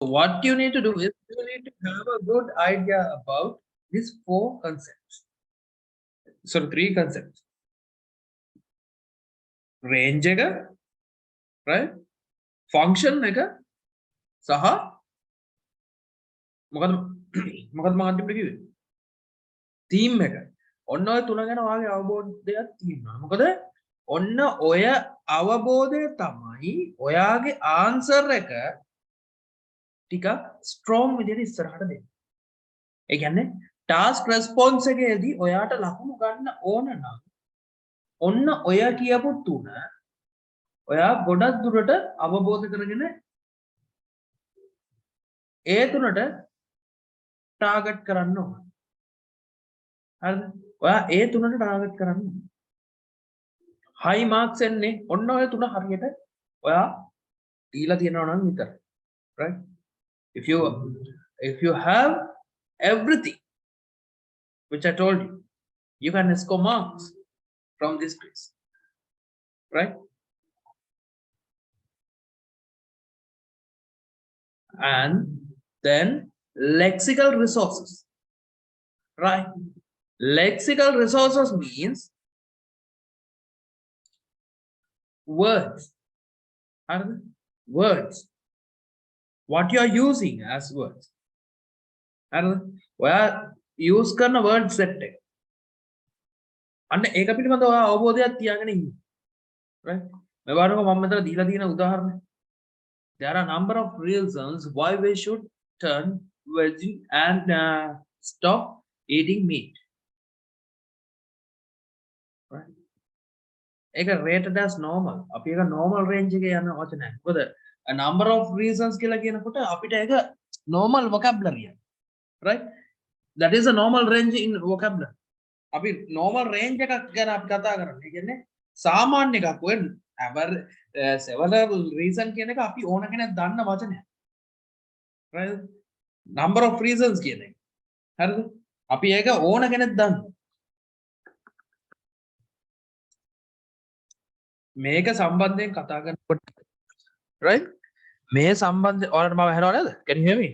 So what you need to do is you need to have a good idea about these four concepts. So three concepts. Range එක, right? Function එක සහ මොකද මොකද මම අන්තිමට කිව්වේ? theme එක. ඔන්න ඔය තුන ගැන ඔයාගේ අවබෝධයක් තියෙනවා. මොකද ඔන්න ඔය අවබෝධය තමයි ඔයාගේ answer එක ටිකක් strong විදිහට ඉස්සරහට දෙන්නේ. ඒ කියන්නේ task response එකේදී ඔයාට ලකුණු ගන්න ඕන නම් ඔන්න ඔය කියපු තුන ඔයා ගොඩක් දුරට අවබෝධ කරගෙන ඒ තුනට ටාගට් කරන්න ඕන. හරිද? ඔයා ඒ තුනට ටාගට් කරන්න ඕන. high marks එන්නේ ඔන්න ඔය තුන හරියට ඔයා දීලා තියෙනවා නම් විතරයි. right? If you have everything which I told you, you can score marks from this quiz. Right? And then lexical resources. Right? Lexical resources means words. Words. What you are using as words. ඔයා use කරන word set එක. අන්න ඒක පිළිබඳව ඔයා අවබෝධයක් තියාගෙන ඉන්න. right? මේ වරක මම මෙතන දීලා තියෙන උදාහරණ. There are number of reasons why we should turn vegan and stop eating meat. right? ඒක rated as normal. අපි ඒක normal range එකේ යන වචනයක්. මොකද a number of reasons කියලා කියනකොට අපිට ඒක normal vocabulary. right? That is a normal range in vocabulary. අපි normal range එකක් ගැන අපි කතා කරන්නේ. ඒ කියන්නේ සාමාන්‍ය එකක් වෙන several reason කියන එක අපි ඕන කෙනෙක් දන්න වචනයක්. right? Number of reasons කියන එක. හරිද? අපි ඒක ඕන කෙනෙක් දන්න. මේක සම්බන්ධයෙන් කතා කරනකොට right? මේ සම්බන්ධ ඔයාලට මම අහනවා නේද? Can you hear me?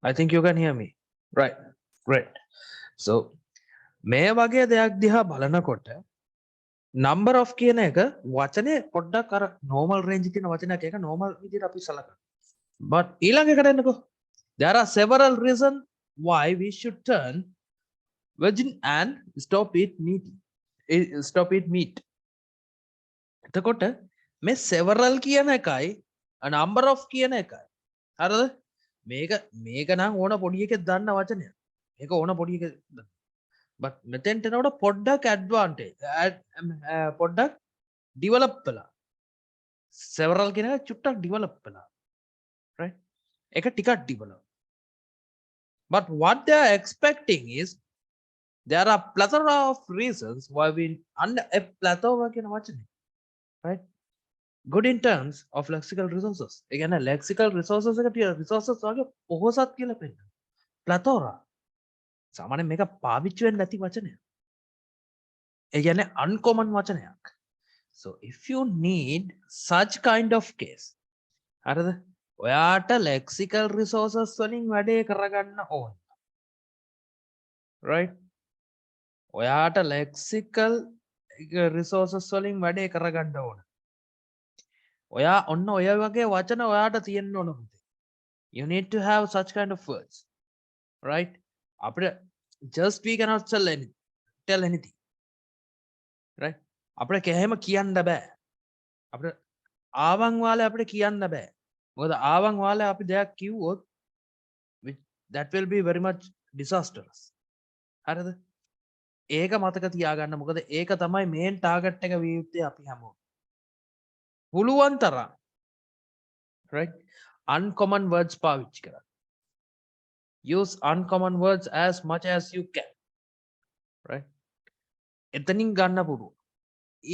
I think you can hear me. Right. Great. So මේ වගේ දෙයක් දිහා බලනකොට number of කියන එක වචනේ පොඩ්ඩක් අර normal range කියන වචනයක් එක normal විදිහට අපි සලකනවා. But ඊළඟ එකට එන්නකෝ. There are several reasons why we should turn vegan and stop eat meat. එතකොට මේ several කියන එකයි a number of කියන එකයි. හරිද? මේක නම් ඕන පොඩි එකෙක් දන්න වචනයක්. මේක ඕන පොඩි එකෙක් දන්න. but මෙතෙන්ට එනකොට පොඩ්ඩක් advantage පොඩ්ඩක් develop වෙලා. several කියන එක චුට්ටක් develop වෙලා. right? ඒක ටිකක් develop. but what they are expecting is there are plethora of reasons why we under a plethora කියන වචනේ. right? good in terms of lexical resources. ඒ කියන්නේ lexical resources එකට resources වගේ පොහොසත් කියලා පෙන්නන. plethora. සාමාන්‍යයෙන් මේක පාවිච්චි වෙන්නේ නැති වචනයක්. ඒ කියන්නේ uncommon වචනයක්. so if you need such kind of case හරිද? ඔයාට lexical resources වලින් වැඩේ කරගන්න ඕන. right? ඔයාට lexical resources වලින් වැඩේ කරගන්න ඕන. ඔයා ඔන්න ඔය වගේ වචන ඔයාට තියෙන්න ඕන පුතේ. You need to have such kind of words. right? අපිට just we cannot tell anything. right? අපිට කැහෙම කියන්න බෑ. අපිට ආවන් වාලේ අපිට කියන්න බෑ. මොකද ආවන් වාලේ අපි දෙයක් කිව්වොත් that will be very much disastrous. හරිද? ඒක මතක තියාගන්න. මොකද ඒක තමයි main target එක විය යුත්තේ අපි හැමෝම. පුළුවන් තරම් right? uncommon words පාවිච්චි කරන්න. use uncommon words as much as you can. right? එතනින් ගන්න පුළුවන්.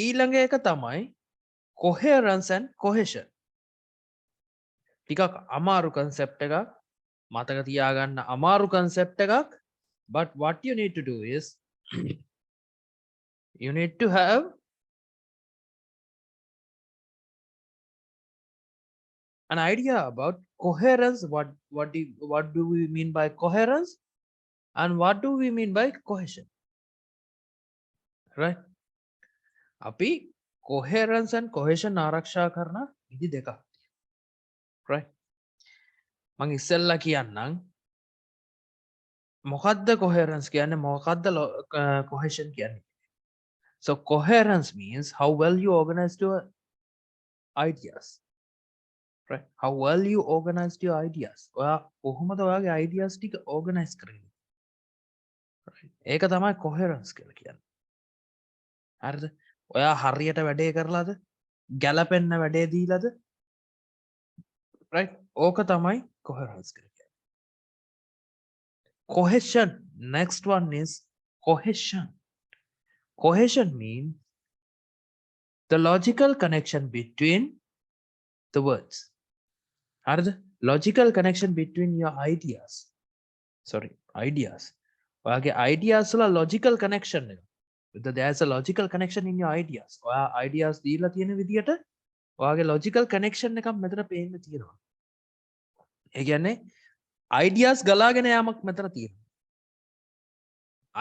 ඊළඟ එක තමයි coherence and cohesion. ටිකක් අමාරු concept එකක්. මතක තියාගන්න අමාරු concept එකක්. but what you need to do is you need to have an idea about coherence. What do we mean by coherence, and what do we mean by cohesion? Right? අපි coherence and cohesion ආරක්ෂා කරන විදි දෙකක්. Right? මං ඉස්සෙල්ලා කියන්නම් මොකද්ද coherence කියන්නේ, මොකද්ද cohesion කියන්නේ. So coherence means how well you organize your ideas. Right? How well you organized your ideas. ඔයා කොහොමද ඔයාගේ ideas ටික organize කරන්නේ? Right? ඒක තමයි coherence කියලා කියන්නේ. හරිද? ඔයා හරියට වැඩේ කරලාද? ගැලපෙන්න වැඩේ දීලාද? Right? ඕක තමයි coherence කියලා කියන්නේ. Cohesion. Next one is cohesion. Cohesion means the logical connection between the words. Are the logical connection between your ideas. Sorry, ideas. ඔයාගේ ideas වල logical connection එක. Whether there's a logical connection in your ideas. ඔයා ideas දීලා තියෙන විදියට ඔයාගේ logical connection එකක් මෙතන පේන්න තියෙනවා. ඒ කියන්නේ ideas ගලාගෙන යාමක් මෙතන තියෙනවා.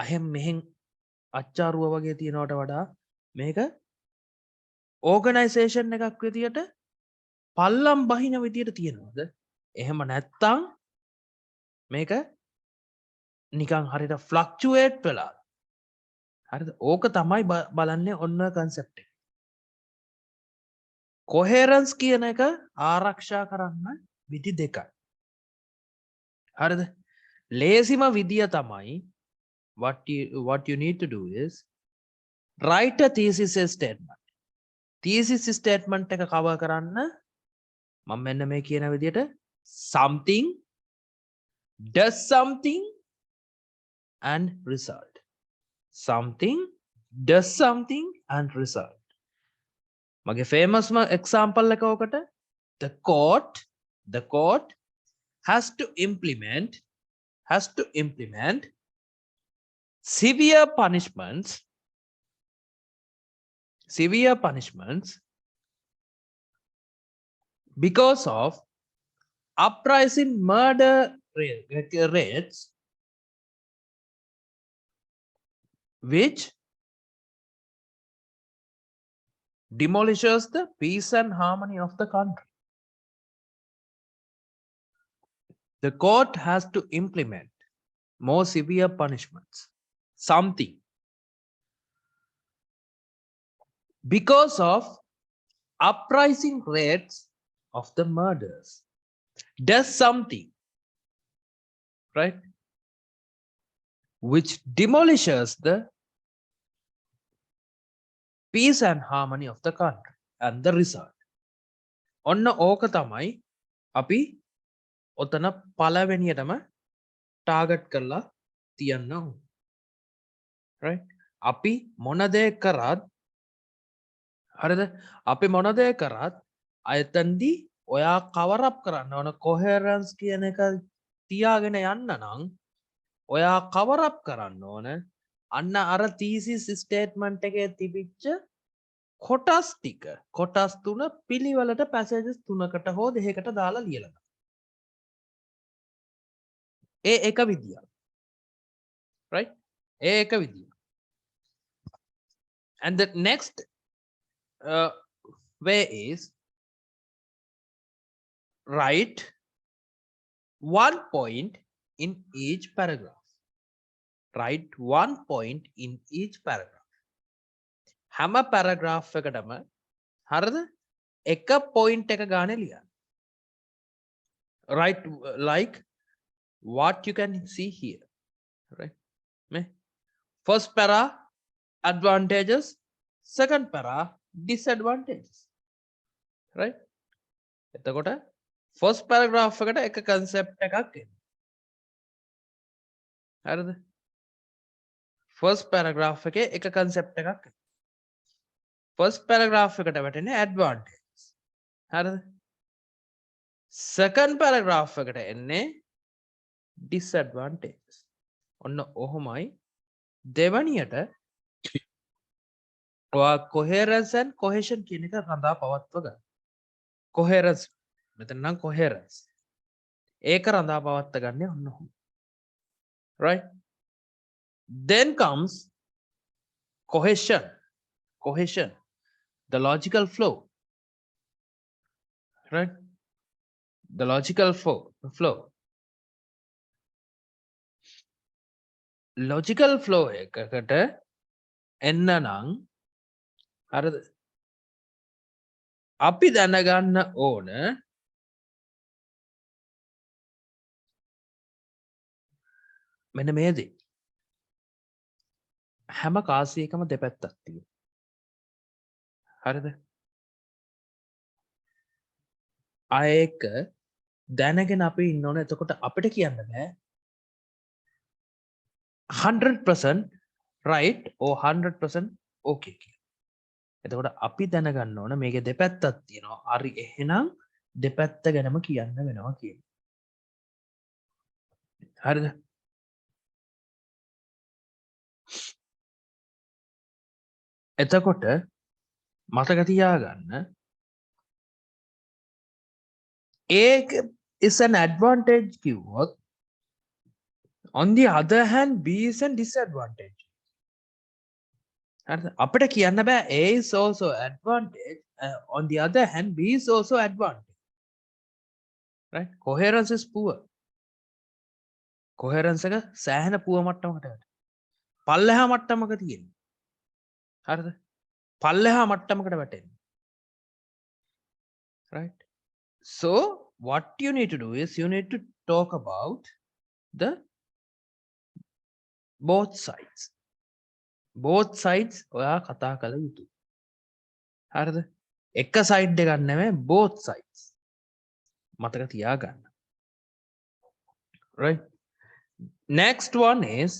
අහෙන් මෙහෙන් අච්චාරුව වගේ තියෙනවට වඩා මේක organization එකක් විදියට පල්ලම් බහින විදියට තියෙනවද? එහෙම නැත්තම් මේක නිකන් හරියට fluctuate වෙලා. හරිද? ඕක තමයි බලන්නේ ඔන්න concept එක. coherence කියන එක ආරක්ෂා කරන්න විදි දෙකයි. හරිද? ලේසිම විදිය තමයි what you need to do is write a thesis statement. thesis statement එක cover කරන්න මම මෙන්න මේ කියන විදියට something, does something and result. Something, does something and result. මගේ famous example එක ඔකට the court has to implement severe punishments because of uprising murder rates which demolishes the peace and harmony of the country. The court has to implement more severe punishments. Something. Because of uprising rates of the murders. Does something. Right? Which demolishes the peace and harmony of the country. And the result. ඔන්න ඕක තමයි අපි ඔතන පළවෙනියටම target කරලා තියන්න ඕන. Right? අපි මොන දේ කරත් හරිද? අපි මොන දේ කරත් අයතන්දි ඔයා cover up කරන්න ඕන coherence කියන එක තියාගෙන යන්න නම් ඔයා cover up කරන්න ඕන අන්න අර thesis statement එකේ තිබිච්ච කොටස් ටික කොටස් තුන පිළිවෙලට passages තුනකට හෝ දෙකකට දාලා ලියලා. ඒ එක විදිය. Right? ඒ එක විදිය. And the next way is write one point in each paragraph. Write one point in each paragraph. හැම paragraph එකටම හරිද? එක point එක ගානේ ලියන්න. Right, like what you can see here. Right? First para advantages, second para disadvantages. Right? එතකොට first paragraph එකට එක concept එකක් එන්න. හරිද? first paragraph එකේ එක concept එකක් එන්න. first paragraph එකට වැටෙන්නේ advantages. හරිද? second paragraph එකට එන්නේ disadvantages. ඔන්න ඔහොමයි දෙවනියට ඔයා coherence and cohesion කියන එක රඳා පවත්ව ගන්න. coherence මෙතන නම් coherence. ඒක රඳා පවත්ත ගන්නේ ඔන්න ඔහොම. Right? Then comes cohesion. Cohesion. The logical flow. Right? The logical flow. Logical flow එකකට එන්න නම් හරිද? අපි දැනගන්න ඕන මෙන්න මේ දේ. හැම කාසියකම දෙපැත්තක් තියෙනවා. හරිද? ආයක දැනගෙන අපි ඉන්න ඕන. එතකොට අපිට කියන්න බෑ 100% right or 100% okay කියලා. එතකොට අපි දැනගන්න ඕන මේකේ දෙපැත්තක් තියෙනවා. හරි එහෙනම් දෙපැත්ත ගැනම කියන්න වෙනවා කියන්නේ. හරිද? එතකොට මතක තියාගන්න ඒක is an advantage කිව්වොත් on the other hand B is a disadvantage. හරිද? අපිට කියන්න බෑ A is also advantage, on the other hand B is also advantage. Right? Coherence is poor. Coherence එක සෑහෙන poor මට්ටමකට වැටෙනවා. පල්ලෙහා මට්ටමක තියෙනවා. හරිද? පල්ලෙහා මට්ටමකට වැටෙනවා. Right? So what you need to do is you need to talk about the both sides. Both sides ඔයා කතා කළ යුතුයි. හරිද? එක side එකක් නෙමෙයි both sides. මතක තියාගන්න. Right? Next one is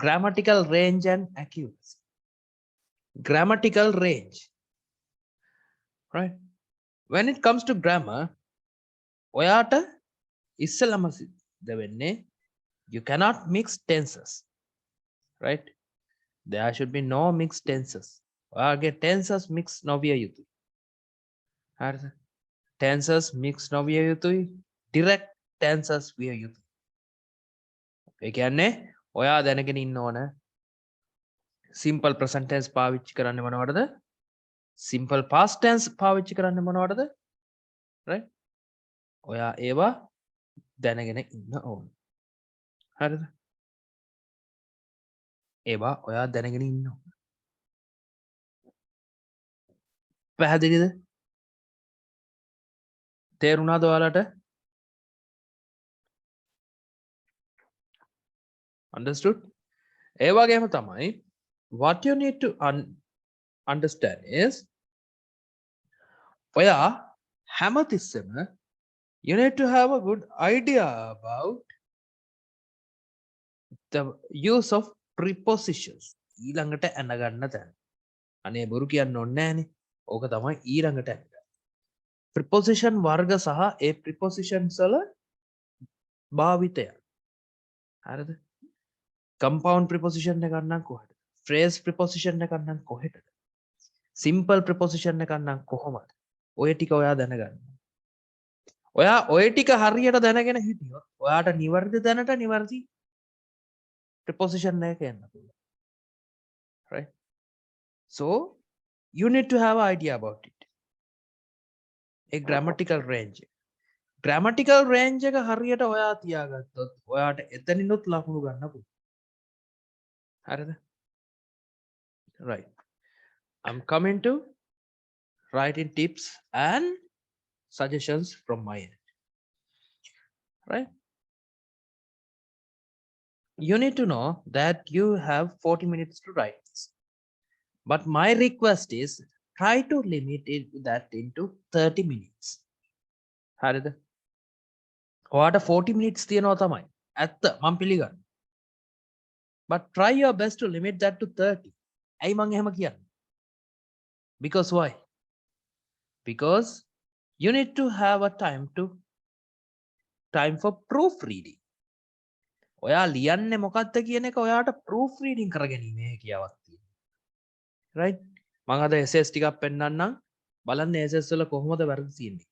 grammatical range and accuracy. Grammatical range. Right? When it comes to grammar, ඔයාට ඉස්සෙල්ලම දෙවෙන්නේ you cannot mix tenses. Right? There should be no mixed tenses. ඔයාගේ tenses mix නොවිය යුතුයි. හරිද? Tenses mix නොවිය යුතුයි. Direct tenses විය යුතුයි. ඒ කියන්නේ ඔයා දැනගෙන ඉන්න ඕන simple present tense පාවිච්චි කරන්නේ මොනවටද? Simple past tense පාවිච්චි කරන්නේ මොනවටද? Right? ඔයා ඒවා දැනගෙන ඉන්න ඕන. හරිද? ඒවා ඔයා දැනගෙන ඉන්න ඕන. පැහැදිලිද? තේරුණාද ඔයාලට? Understood? ඒ වගේම තමයි what you need to understand is ඔයා හැමතිස්සෙම you need to have a good idea about the use of prepositions. ඊළඟට ඇනගන්න තැන. අනේ බොරු කියන්න ඕනේ නෑනේ. ඕක තමයි ඊළඟට ඇනගන්න. preposition වර්ග සහ ඒ prepositions වල භාවිතය. හරිද? compound preposition එකක් නම් කොහෙද? phrase preposition එකක් නම් කොහෙටද? simple preposition එකක් නම් කොහොමද? ඔය ටික ඔයා දැනගන්න. ඔයා ඔය ටික හරියට දැනගෙන හිටියොත් ඔයාට නිවැරදි දැනට නිවැරදි preposition එක කියන්න පුළුවන්. Right? So you need to have an idea about it. A grammatical range. Grammatical range එක හරියට ඔයා තියාගත්තොත් ඔයාට එතනිනුත් ලකුණු ගන්න පුළුවන්. හරිද? Right. I'm coming to writing tips and suggestions from my end. Right? You need to know that you have 40 minutes to write this. But my request is try to limit that into 30 minutes. හරිද? ඔයාට 40 minutes තියෙනවා තමයි. ඇත්ත මම පිළිගන්නවා. But try your best to limit that to 30. ඇයි මං එහෙම කියන්නේ? Because why? Because you need to have a time for proofreading. ඔයා ලියන්නේ මොකක්ද කියන එක ඔයාට proofreading කරගැනීමේ හැකියාවක් තියෙනවා. Right? මම අද essays ටිකක් පෙන්නන්නම්. බලන්න essays වල කොහොමද වැරදි තියෙන්නේ.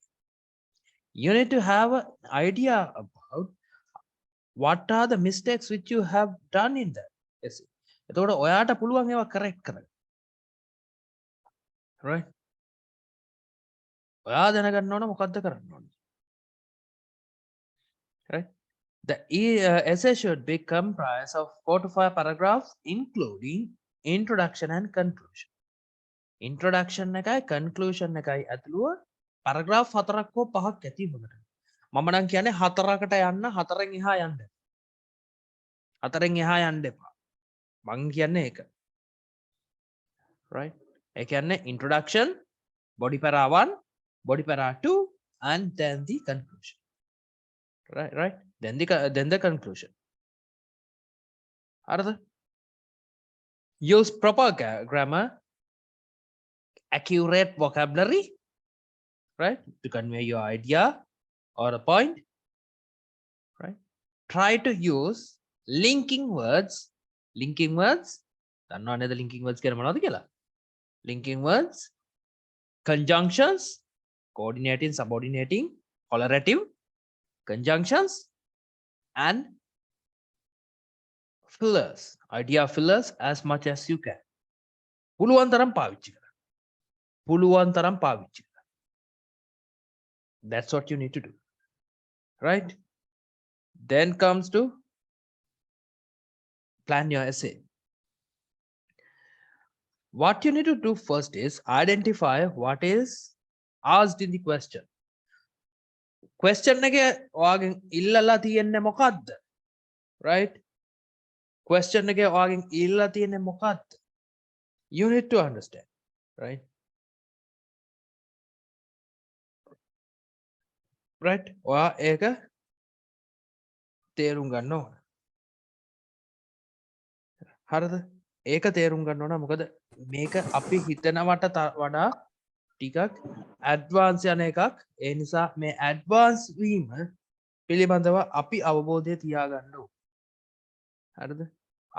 You need to have an idea about what are the mistakes which you have done in that essay. එතකොට ඔයාට පුළුවන් ඒවා correct කරන්න. Right? ඔයා දැනගන්න ඕන මොකද්ද කරන්න ඕන. Right? The essay should be comprised of 4 to 5 paragraphs including introduction and conclusion. Introduction එකයි conclusion එකයි ඇතුළුව paragraph 4ක් හෝ 5ක් ඇති මොකට. මම නම් කියන්නේ 4කට යන්න 4න් එහා යන්න. 4න් එහා යන්න එපා. මං කියන්නේ ඒක. Right? ඒ කියන්නේ introduction, body para 1, body para 2 and then the conclusion. Right? Then the conclusion. හරිද? Use proper grammar, accurate vocabulary, right, to convey your idea or a point. Right? Try to use linking words. Linking words. දන්නවද නේද linking words කියන්නේ මොනවද කියලා? Linking words, conjunctions, coordinating, subordinating, correlative, conjunctions, and fillers. Idea fillers as much as you can. පුළුවන් තරම් පාවිච්චි කරන්න. පුළුවන් තරම් පාවිච්චි කරන්න. That's what you need to do. Right? Then comes to plan your essay. What you need to do first is identify what is asked in the question. Question එකේ ඔයාගෙන් ඉල්ලලා තියෙන්නේ මොකද්ද? Right? Question එකේ ඔයාගෙන් ඉල්ලලා තියෙන්නේ මොකද්ද? You need to understand. Right? Right? ඔයා ඒක තේරුම් ගන්න ඕන. හරිද? ඒක තේරුම් ගන්න ඕන මොකද මේක අපි හිතනවට වඩා ටිකක් ඇඩ්වාන්ස් යන එකක්. ඒ නිසා මේ ඇඩ්වාන්ස් වීම පිළිබඳව අපි අවබෝධය තියාගන්න ඕන. හරිද?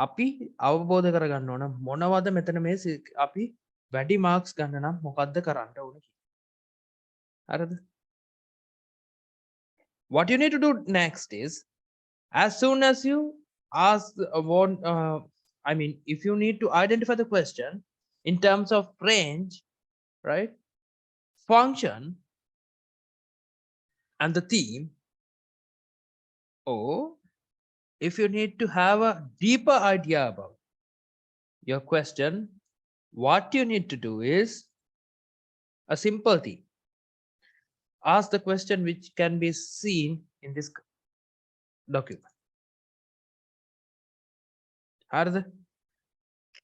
අපි අවබෝධ කරගන්න ඕන මොනවද මෙතන මේ අපි වැඩි මාක්ස් ගන්න නම් මොකද්ද කරන්න ඕන කියලා. හරිද? What you need to do next is as soon as you ask if you need to identify the question in terms of range, right, function and the theme, or if you need to have a deeper idea about your question, what you need to do is a simple thing. Ask the question which can be seen in this document. හරිද?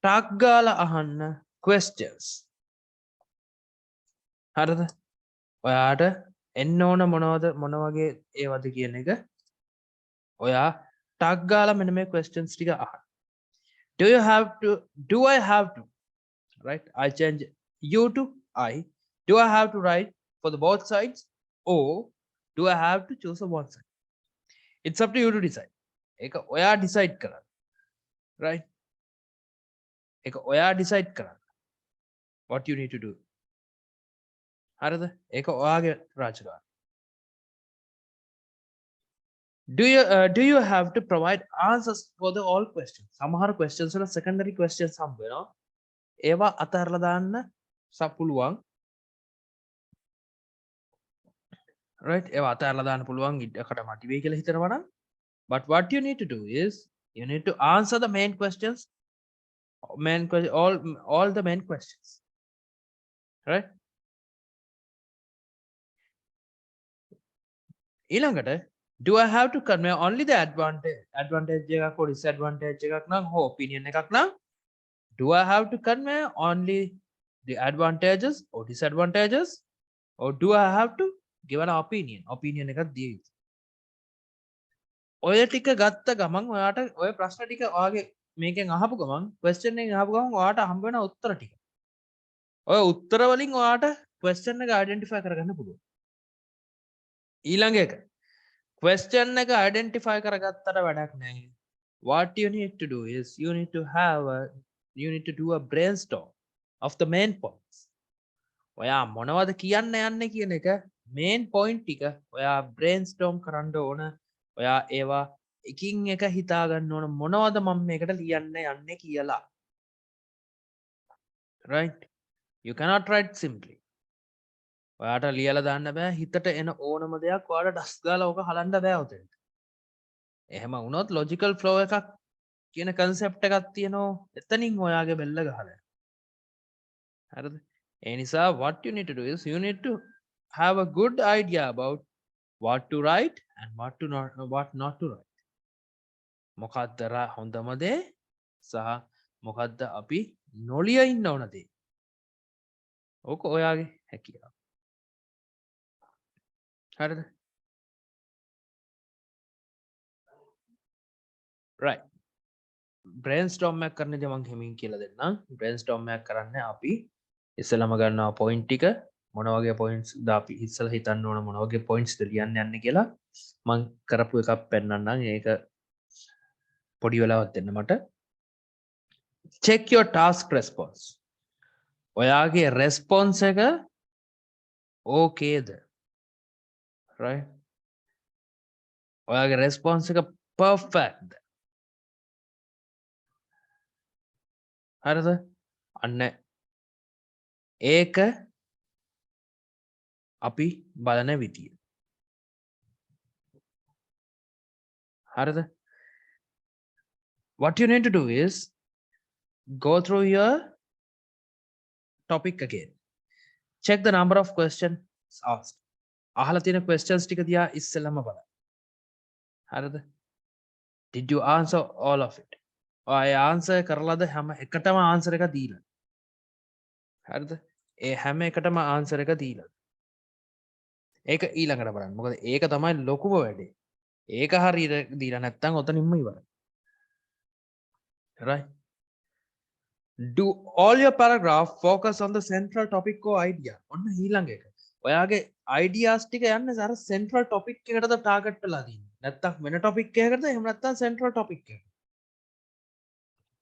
ටක් ගාලා අහන්න questions. හරිද? ඔයාට එන්න ඕන මොන වගේ ඒවද කියන එක ඔයා ටක් ගාලා මෙන්න මේ questions ටික අහන්න. Do I have to, right? I change you to I. Do I have to write for the both sides or do I have to choose a one side? It's up to you to decide. ඒක ඔයා decide කරන්න. Right? ඒක ඔයා decide කරන්න. What you need to do. හරිද? ඒක ඔයාගේ රාජකාරිය. Do you have to provide answers for the all questions? සමහර questions වල secondary questions හම්බ වෙනවා. ඒවා අතහැරලා දාන්න පුළුවන්. Right? ඒවා අතහැරලා දාන්න පුළුවන් ඉඩකට මටි වෙයි කියලා හිතනවා නම්. But what you need to do is you need to answer the main questions. All the main questions. Right? ඊළඟට do I have to convey only the advantage එකක් or disadvantage එකක් නම් හෝ opinion එකක් නම් do I have to convey only the advantages or disadvantages or do I have to give an opinion එකක් දිය යුතුයි. ඔය ටික ගත්ත ගමන් ඔයාට ඔය ප්‍රශ්න ටික ඔයාගේ මේකෙන් අහපු ගමන් question එකෙන් අහපු ගමන් ඔයාට හම්බ වෙන උත්තර ටික. ඔය උත්තර වලින් ඔයාට question එක identify කරගන්න පුළුවන්. ඊළඟ එක question එක identify කරගත්තට වැඩක් නැහැ. What you need to do is you need to do a brainstorm of the main points. ඔයා මොනවද කියන්න යන්නේ කියන එක මේන් පොයින්ට් ටික ඔයා බ්‍රේන්ස්ටෝම් කරන්න ඕන. ඔයා ඒවා එකින් එක හිතා ගන්න ඕන මොනවද මම මේකට ලියන්න යන්නේ කියලා. right, you cannot write simply. ඔයාට ලියලා දාන්න බෑ හිතට එන ඕනම දෙයක් ඔයාට ඩස් ගාලා ඕක හලන්න බෑ උතෙන්. එහෙම වුණොත් logical flow එකක් කියන concept එකක් තියෙනවා එතනින් ඔයාගේ බෙල්ල ගහලා. හරිද? ඒ නිසා what you need to do is you need to have a good idea about what to write and what not to write. මොකක්ද හොඳම දේ සහ මොකක්ද අපි නොලිය ඉන්න ඕන දේ. ඕක ඔයාගේ හැකියාව. හරිද? right, brainstorm එකක් කරන දේ මම හිමින් කියලා දෙන්නම්. brainstorm එකක් කරන්න අපි ඉස්සෙල්ලාම ගන්නවා point ටික මොන වගේ points ද අපි ඉස්සෙල්ලා හිතන්න ඕන මොන වගේ points ද ලියන්න යන්නේ කියලා මම කරපු එකක් පෙන්නන්නම්. ඒක පොඩි වෙලාවක් දෙන්න මට. check your task response. ඔයාගේ response එක ඕකේද? right, ඔයාගේ response එක perfect. හරිද? අන්න ඒක අපි බලන විදිය. හරිද? what you need to do is go through your topic again. check the number of questions asked. අහලා තියෙන questions ටික දිහා ඉස්සෙල්ලාම බලන්න. හරිද? did you answer all of it? ඔය answer කරලාද හැම එකටම answer එක දීලා? හරිද? ඒ හැම එකටම answer එක දීලා. ඒක ඊළඟට බලන්න. මොකද ඒක තමයි ලොකුම වැඩේ. ඒක හරියට දීලා නැත්නම් ඔතනින්ම ඉවරයි. right, do all your paragraph focus on the central topic or idea. ඔන්න ඊළඟ එක. ඔයාගේ ideas ටික යන්නේ අර central topic එකටද target වෙලා තියෙන්නේ. නැත්නම් වෙන topic එකකටද එහෙම නැත්නම් central topic එකට.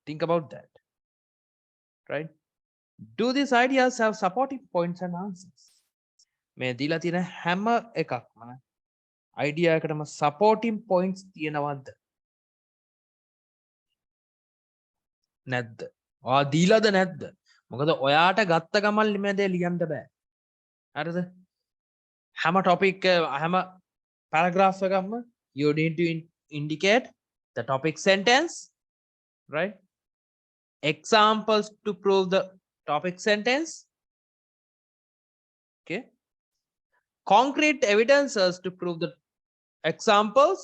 think about that. right, do these ideas have supporting points and answers? මේ දීලා තියෙන හැම එකක්ම idea එකටම supporting points තියෙනවද? නැද්ද? ඔයා දීලාද නැද්ද? මොකද ඔයාට ගත්ත ගමන් මේ දේ ලියන්න බෑ. හරිද? හැම topic හැම paragraph එකක්ම you need to indicate the topic sentence, right, examples to prove the topic sentence, okay, concrete evidences to prove the examples,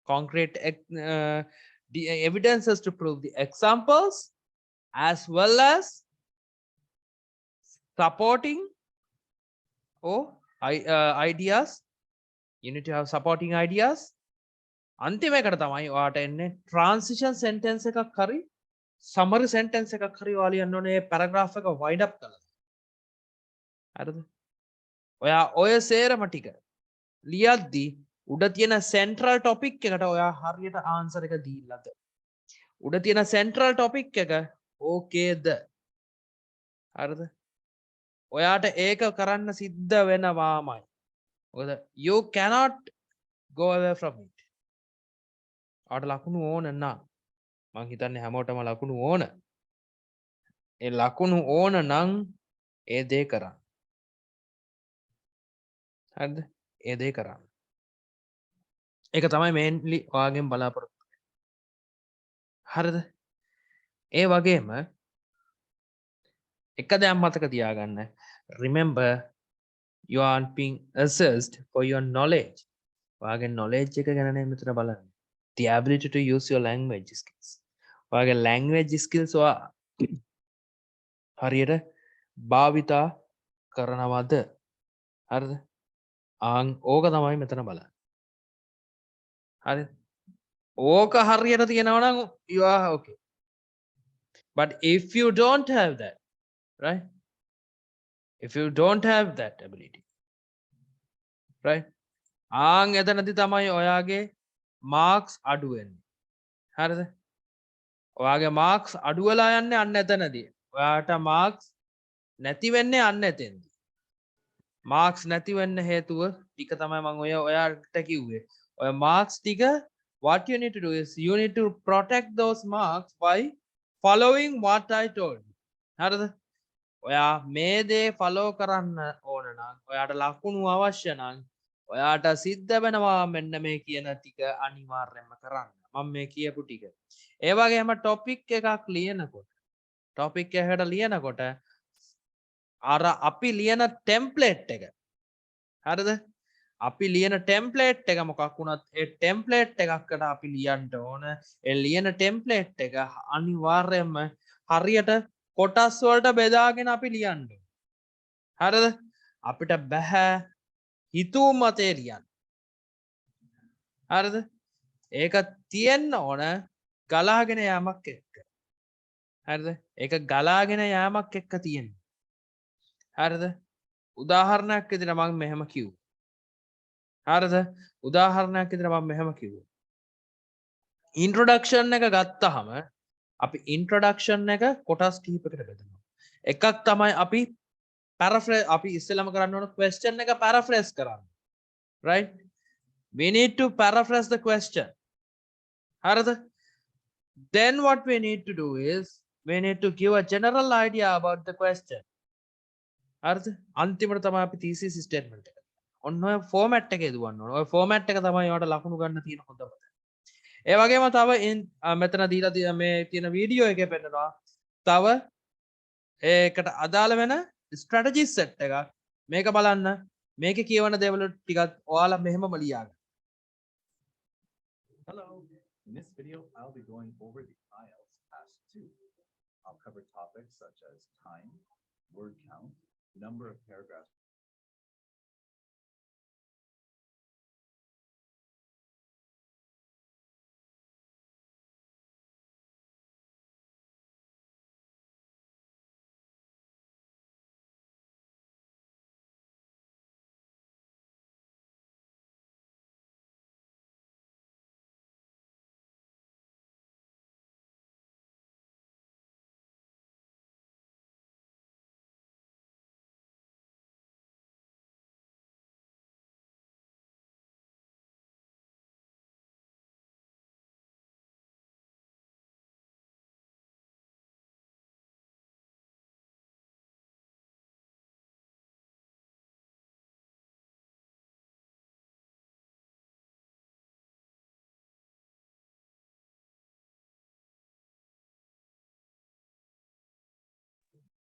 concrete the evidences to prove the examples, as well as supporting or ideas. You need to have supporting ideas. අන්තිම එකට තමයි ඔයාට එන්නේ transition sentence එකක් හරි summary sentence එකක් හරි ඔයා ලියන්න ඕනේ paragraph එක wind up කරලා. හරිද? ඔයා ඔය සේරම ටික ලියද්දි උඩ තියෙන central topic එකට ඔයා හරියට answer එක දීලාද? උඩ තියෙන central topic එක ඕකේද? හරිද? ඔයාට ඒක කරන්න සිද්ධ වෙනවාමයි. මොකද you cannot go away from it. ඔයාට ලකුණු ඕන නම් මං හිතන්නේ හැමෝටම ලකුණු ඕන. ඒ ලකුණු ඕන නම් ඒ දේ කරන්න. හරිද? ඒ දේ කරන්න. ඒක තමයි මේන්ලි ඔයාගෙන් බලාපොරොත්තු වෙන්නේ. හරිද? ඒ වගේම එක දෙයක් මතක තියාගන්න. remember you are being assessed for your knowledge. ඔයාගේ knowledge එක ගැන නේ මෙතන බලන්නේ. the ability to use your language skills. ඔයාගේ language skills ඔයා හරියට භාවිතා කරනවද? හරිද? ඕක තමයි මෙතන බලන්නේ. හරිද? ඕක හරියට තියෙනවා නම් you are okay. But if you don't have that, right? If you don't have that ability, right? එතනදී තමයි ඔයාගේ marks අඩු වෙන්නේ. හරිද? ඔයාගේ marks අඩු වෙලා යන්නේ අන්න එතනදී. ඔයාට marks නැති වෙන්නේ අන්න එතෙන්දී. මාක්ස් නැති වෙන්න හේතුව ටික තමයි මම ඔයාට කිව්වේ. ඔය මාක්ස් ටික what you need to do is you need to protect those marks by following what I told you. හරිද? ඔයා මේ දේ follow කරන්න ඕන නම් ඔයාට ලකුණු අවශ්‍ය නම් ඔයාට සිද්ධ වෙනවා මෙන්න මේ කියන ටික අනිවාර්යයෙන්ම කරන්න. මම මේ කියපු ටික. ඒ වගේම ටොපික් එකක් ලියනකොට ටොපික් එකකට ලියනකොට අර අපි ලියන ටෙම්ප්ලේට් එක හරිද? අපි ලියන ටෙම්ප්ලේට් එක මොකක් වුණත් ඒ ටෙම්ප්ලේට් එකකට අපි ලියන්න ඕන. ඒ ලියන ටෙම්ප්ලේට් එක අනිවාර්යයෙන්ම හරියට කොටස් වලට බෙදාගෙන අපි ලියන්න. හරිද? අපිට බෑ හිතුව මතේ ලියන්න. හරිද? ඒක තියෙන්න ඕන ගලාගෙන යාමක් එක්ක. හරිද? ඒක ගලාගෙන යාමක් එක්ක තියෙන්න. හරිද? උදාහරණයක් විදිහට මම මෙහෙම කිව්වා. හරිද? උදාහරණයක් විදිහට මම මෙහෙම කිව්වා. ඉන්ට්‍රොඩක්ෂන් එක ගත්තාම අපි ඉන්ට්‍රොඩක්ෂන් එක කොටස් කිහිපයකට බෙදනවා. එකක් තමයි අපි paraphrase අපි ඉස්සෙල්ලාම කරන්න ඕන question එක paraphrase කරන්න. Right? We need to paraphrase the question. හරිද? Then what we need to do is we need to give a general idea about the question. හරිද? අන්තිමට තමයි අපි thesis statement එක. ඔන්න ඔය format එක යදුවන්න ඕන. ඔය format එක තමයි ඔයාලට ලකුණු ගන්න තියෙන හොඳම දේ. ඒ වගේම තව මෙතන දීලා තියෙන මේ තියෙන වීඩියෝ එකේ පෙන්නනවා තව ඒකට අදාළ වෙන ස්ට්‍රැටජි සෙට් එකක්. මේක බලන්න. මේකේ කියවන දේවල් ටිකක් ඔයාලා මෙහෙමම ලියාගන්න. Hello. In this video, I'll be going over the IELTS Task 2. I'll cover topics such as time, word count, number of paragraphs.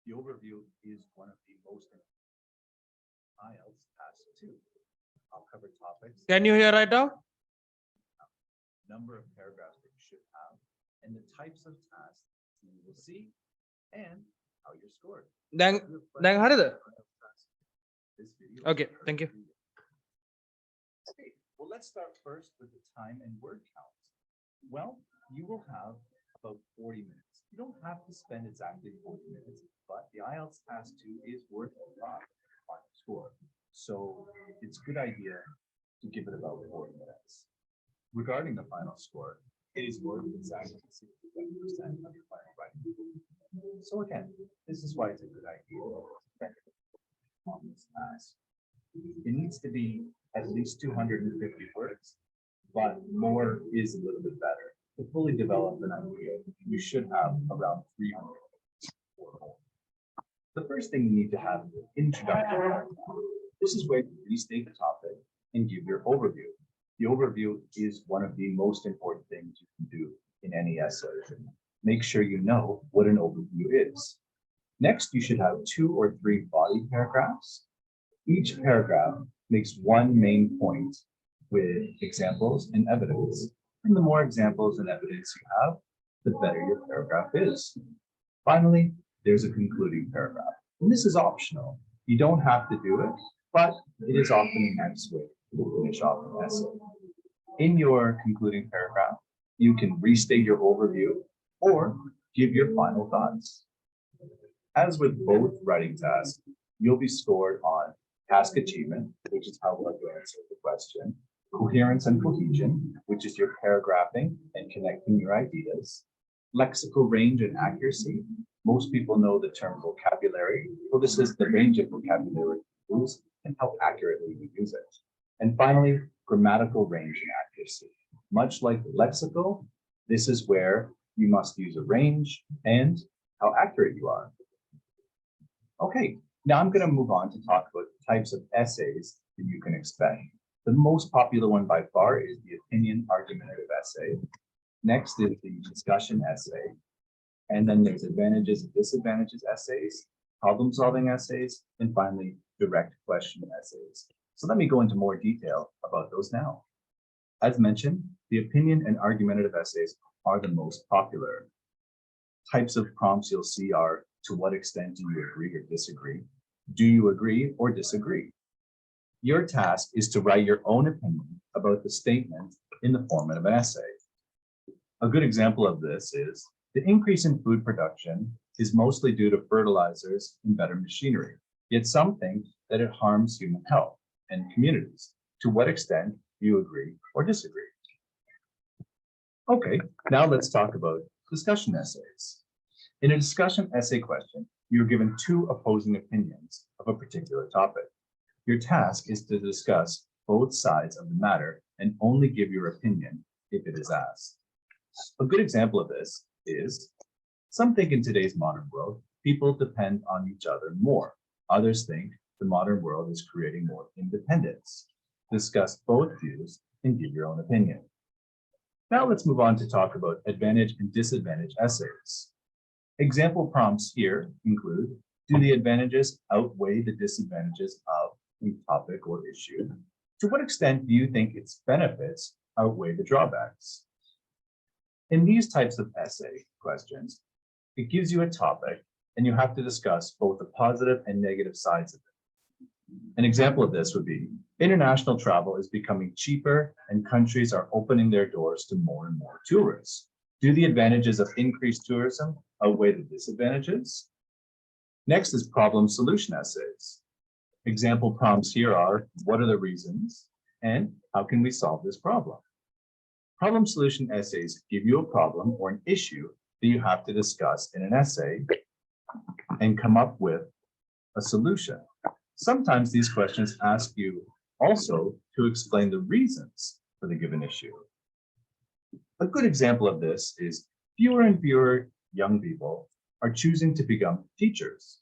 The overview is one of the most important IELTS Task 2. I'll cover topics. Can you hear right now? Number of paragraphs that you should have, and the types of tasks you will see, and how you're scored. දැන් හරිද? This video. Okay, thank you. Okay, well, let's start first with the time and word count. Well, you will have about 40 minutes. You don't have to spend exactly 40 minutes, but the IELTS Task 2 is worth a lot for the final score. So it's a good idea to give it about 40 minutes. Regarding the final score, it is worth exactly 67% of your final writing. So again, this is why it's a good idea to spend on this task. It needs to be at least 250 words, but more is a little bit better. To fully develop an idea, you should have around 300 words or more. The first thing you need to have is an introduction. This is where you restate the topic and give your overview. The overview is one of the most important things you can do in any essay. Make sure you know what an overview is. Next, you should have 2 or 3 body paragraphs. Each paragraph makes one main point with examples and evidence. And the more examples and evidence you have, the better your paragraph is. Finally, there's a concluding paragraph. And this is optional. You don't have to do it, but it is often a nice way to finish off an essay. In your concluding paragraph, you can restate your overview or give your final thoughts. As with both writing tasks, you'll be scored on task achievement, which is how well you answer the question, coherence and cohesion, which is your paragraphing and connecting your ideas, lexical range and accuracy. Most people know the term vocabulary. Well, this is the range of vocabulary used and you use it. And finally, grammatical range and accuracy. Much like lexical, this is where you must use a range and how accurate you are. Okay, now I'm going to move on to talk about types of essays that you can expect. The most popular one by far is the opinion argumentative essay. Next is the discussion essay. And then there's advantages and disadvantages essays, problem-solving essays, and finally, direct question essays. So let me go into more detail about those now. As mentioned, the opinion and argumentative essays are the most popular. Types of prompts you'll see are, to what extent do you agree or disagree? Do you agree or disagree? Your task is to write your own opinion about the statement in the format of an essay. A good example of this is, the increase in food production is mostly due to fertilizers and better machinery, yet some think that it harms human health and communities. To what extent do you agree or disagree? Okay, now let's talk about discussion essays. In a discussion essay question, you're given two opposing opinions of a particular topic. Your task is to discuss both sides of the matter and only give your opinion if it is asked. A good example of this is, some think in today's modern world, people depend on each other more. Others think the modern world is creating more independence. Discuss both views and give your own opinion. Now let's move on to talk about advantage and disadvantage essays. Example prompts here include, do the advantages outweigh the disadvantages of a topic or issue? To what extent do you think its benefits outweigh the drawbacks? In these types of essay questions, it gives you a topic and you have to discuss both the positive and negative sides of it. An example of this would be, international travel is becoming cheaper and countries are opening their doors to more and more tourists. Do the advantages of increased tourism outweigh the disadvantages? Next is problem solution essays. Example prompts here are, what are the reasons and how can we solve this problem? Problem solution essays give you a problem or an issue that you have to discuss in an essay and come up with a solution. Sometimes these questions ask you also to explain the reasons for the given issue. A good example of this is, fewer and fewer young people are choosing to become teachers.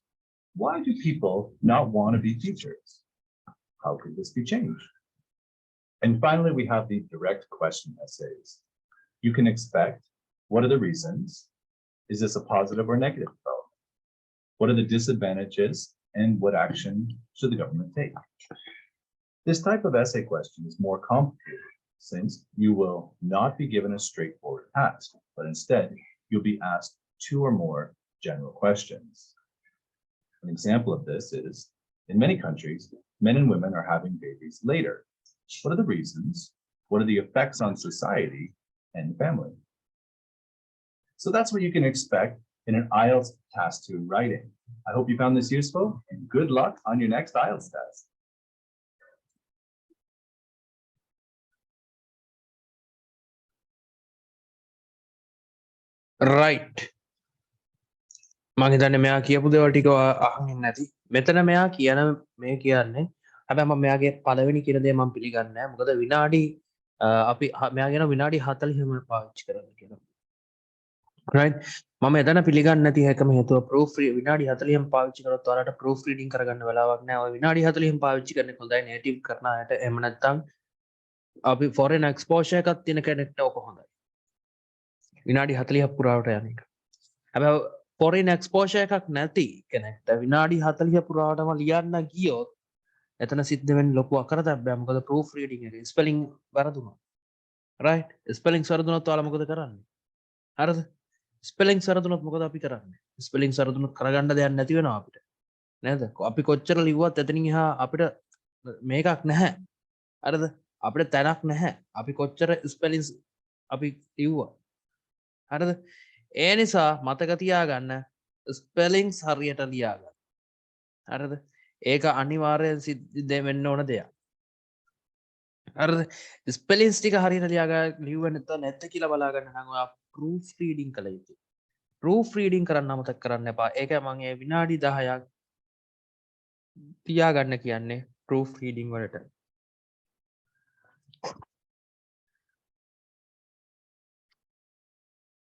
Why do people not want to be teachers? How could this be changed? And finally, we have the direct question essays. You can expect, what are the reasons? Is this a positive or negative development? What are the disadvantages and what action should the government take? This type of essay question is more complicated since you will not be given a straightforward task, but instead you'll be asked two or more general questions. An example of this is, in many countries, men and women are having babies later. What are the reasons? What are the effects on society and family? So that's what you can expect in an IELTS Task 2 writing. I hope you found this useful and good luck on your next IELTS test. right මං හිතන්නේ මෙයා කියපු දේවල් ටික අහගෙන නැති මෙතන මෙයා කියන මේ කියන්නේ හැබැයි මම මෙයාගේ පළවෙනි කියන දේ මම පිළිගන්නේ නැහැ මොකද විනාඩි අපි මෙයා කියන විනාඩි 40ම පාවිච්චි කරන්න කියලා right මම එතන පිළිගන්නේ නැති එකම හේතුව proof විනාඩි 40ම පාවිච්චි කරොත් ඔයාලට proof reading කරගන්න වෙලාවක් නැහැ ඔය විනාඩි 40ම පාවිච්චි කරන්නේ හොඳයි native කරන අයට එහෙම නැත්නම් අපි foreign exposure එකක් තියෙන කෙනෙක්ට ඔක හොඳයි විනාඩි 40ක් පුරාවට යන එක හැබැයි foreign exposure එකක් නැති කෙනෙක්ට විනාඩි 40 පුරාවටම ලියන්න ගියොත් එතන සිද්ධ වෙන්නේ ලොකු අකරතැබ්බයක් මොකද proof reading එකේ spelling වැරදුනොත් right spelling වැරදුනොත් ඔයාලා මොකද කරන්නේ හරිද spelling වැරදුනොත් මොකද අපි කරන්නේ spelling වැරදුනොත් කරගන්න දෙයක් නැති වෙනවා අපිට නේද අපි කොච්චර ලිව්වත් එතනින් එහා අපිට මේකක් නැහැ හරිද අපිට තැනක් නැහැ අපි කොච්චර spellings අපි ලිව්වා හරිද ඒ නිසා මතක තියාගන්න spellings හරියට ලියා ගන්න හරිද ඒක අනිවාර්යෙන් සිද්ධ වෙන්න ඕන දෙයක් හරිද spellings ටික හරියට ලියුවේ නැත්නම් කියලා බලා ගන්න නම් ඔයා proof reading කළ යුතුයි proof reading කරන්න අමතක කරන්න එපා ඒකයි මම මේ විනාඩි 10ක් තියාගන්න කියන්නේ proof reading වලට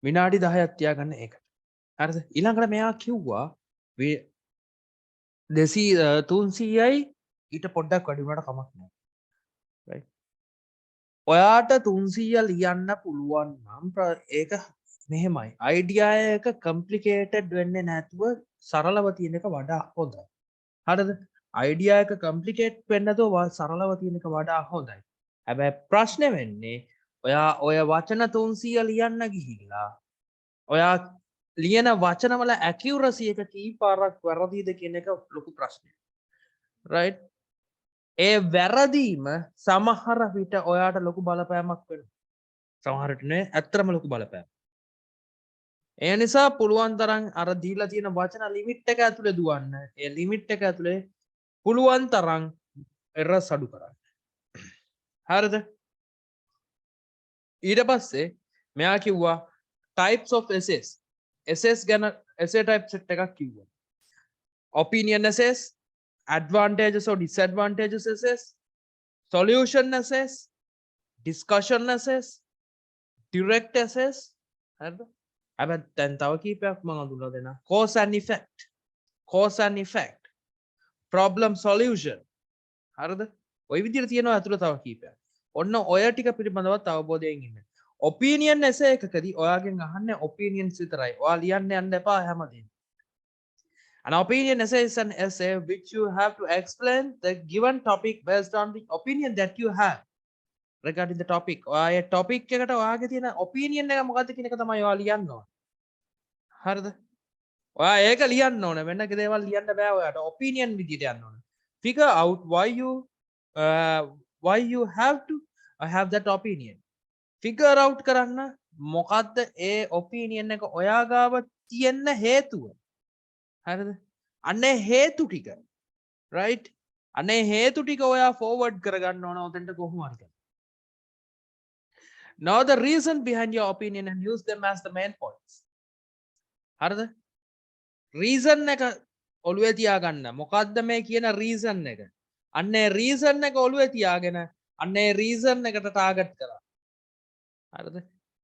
විනාඩි 10ක් තියාගන්න ඒකට. හරිද? ඊළඟට මෙයා කිව්වා 300යි ඊට පොඩ්ඩක් වැඩි වුණාට කමක් නැහැ. right? ඔයාට 300 ලියන්න පුළුවන් නම් ඒක මෙහෙමයි. අයිඩියා එක කම්ප්ලිකේටඩ් වෙන්නේ නැතුව සරලව තියෙන එක වඩා හොඳයි. හරිද? අයිඩියා එක කම්ප්ලිකේට් වෙන්නේ නැතුව සරලව තියෙන එක වඩා හොඳයි. හැබැයි ප්‍රශ්නේ වෙන්නේ ඔයා ඔය වචන 300 ලියන්න ගිහිල්ලා ඔයා ලියන වචනවල ඇකියුරසි එක කී පාරක් වැරදිද කියන එක ලොකු ප්‍රශ්නයක්. right? ඒ වැරදීම සමහර විට ඔයාට ලොකු බලපෑමක් වෙනවා. සමහරට නේ ඇත්තටම ලොකු බලපෑමක්. ඒ නිසා පුළුවන් තරම් අර දීලා තියෙන වචන ලිමිට් එක ඇතුලේ දුවන්න. ඒ ලිමිට් එක ඇතුලේ පුළුවන් තරම් එරර්ස් අඩු කරන්න. හරිද? ඊට පස්සේ මෙයා කිව්වා types of essays. essays ගැන essay type set එකක් කිව්වා. opinion essays, advantages or disadvantages essays, solution essays, discussion essays, direct essays. හරිද? හැබැයි දැන් තව කීපයක් මම අඳුනලා දෙනවා. cause and effect. cause and effect. problem solution. හරිද? ওই විදිහට තියෙනවා අතුල තව කීපයක්. ඔන්න ඔය ටික පිළිබඳවත් අවබෝධයෙන් ඉන්න. opinion essay එකකදී ඔයාගෙන් අහන්නේ opinions විතරයි. ඔයා ලියන්න යන්න එපා හැමදේම. An opinion essay is an essay which you have to explain the given topic based on the opinion that you have regarding the topic. ඔයා topic එකට ඔයාගේ තියෙන opinion එක මොකක්ද කියන එක තමයි ඔයා ලියන්න ඕන. හරිද? ඔයා ඒක ලියන්න ඕන. වෙන දේවල් ලියන්න බෑ ඔයාට. opinion විදිහට යන්න ඕන. Figure out why you have to have that opinion. Figure out කරන්න මොකද්ද ඒ opinion එක ඔයා ගාව තියෙන හේතුව. හරිද? අනේ හේතු ටික. right? අනේ හේතු ටික ඔයා forward කරගන්න ඕන උතෙන්ට කොහොම හරි. Know the reason behind your opinion and use them as the main points. හරිද? reason එක ඔළුවේ තියාගන්න. මොකද්ද මේ කියන reason එක? අන්නේ reason එක ඔළුවේ තියාගෙන අන්නේ reason එකට target කරන්න. හරිද?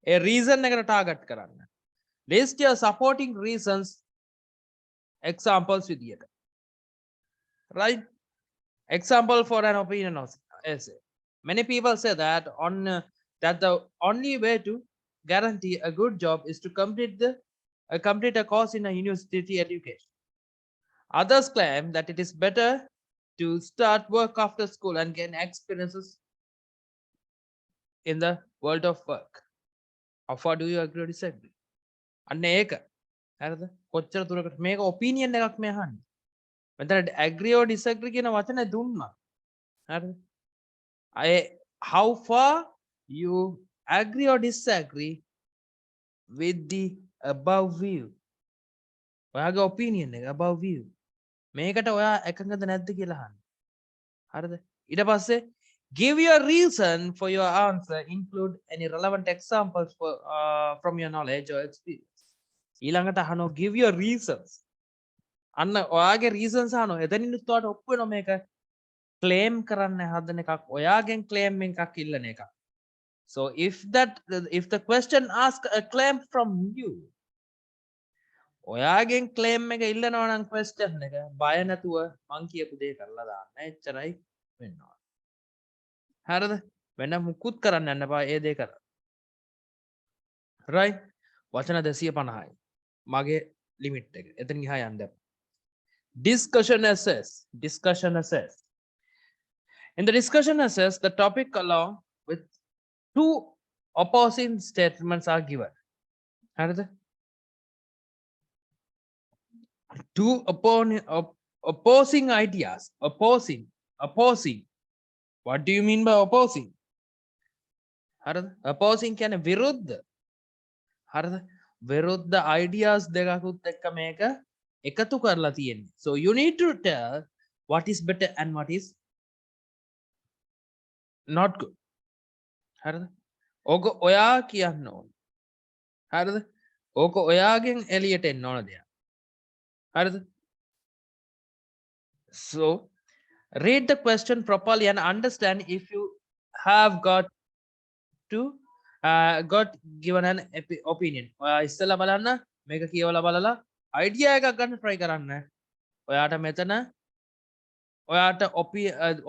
ඒ reason එකට target කරන්න. List your supporting reasons examples විදියට. right? Example for an opinion essay. Many people say that that the only way to guarantee a good job is to complete a course in a university education. Others claim that it is better to start work after school and gain experiences in the world of work. How far do you agree or disagree? අන්න ඒක. හරිද? කොච්චර දුරකට මේක opinion එකක් මේ අහන්නේ. මෙතන agree or disagree කියන වචනේ දුන්නා. හරිද? How far you agree or disagree with the above view. ඔයාගේ opinion එක above view. මේකට ඔයා එකඟද නැද්ද කියලා අහන්න. හරිද? ඊට පස්සේ give your reason for your answer, include any relevant examples from your knowledge or experience. ඊළඟට අහනවා give your reasons. අන්න ඔයාගේ reasons අහනවා. එතනිනුත් ඔයාට ඔප්පු වෙනවා මේක claim කරන්න හදන එකක් ඔයාගෙන් claim එකක් ඉල්ලන එකක්. So if the question ask a claim from you, ඔයාගෙන් claim එක ඉල්ලනවා නම් question එක බය නැතුව මං කියපු දේ කරලා දාන්න. එච්චරයි වෙන්න ඕන. හරිද? වෙන මුකුත් කරන්න යන්න එපා ඒ දේ කරා. right? වචන 250යි. මගේ limit එක. එතන ගියා යන්න එපා. Discussion essays. In the discussion essays, the topic along with two opposing statements are given. හරිද? Two opposing ideas. Opposing. What do you mean by opposing? හරිද? Opposing කියන්නේ විරුද්ධ. හරිද? විරුද්ධ ideas දෙකකුත් එක්ක මේක එකතු කරලා තියෙන්නේ. So you need to tell what is better and what is not good. හරිද? ඕක ඔයා කියන්න ඕන. හරිද? ඕක ඔයාගෙන් එළියට එන්න ඕන දෙයක්. හරිද? So read the question properly and understand if you have to got given an opinion. ඔයා ඉස්සෙල්ලා බලන්න මේක කියවලා බලලා idea එකක් ගන්න try කරන්න. ඔයාට මෙතන ඔයාට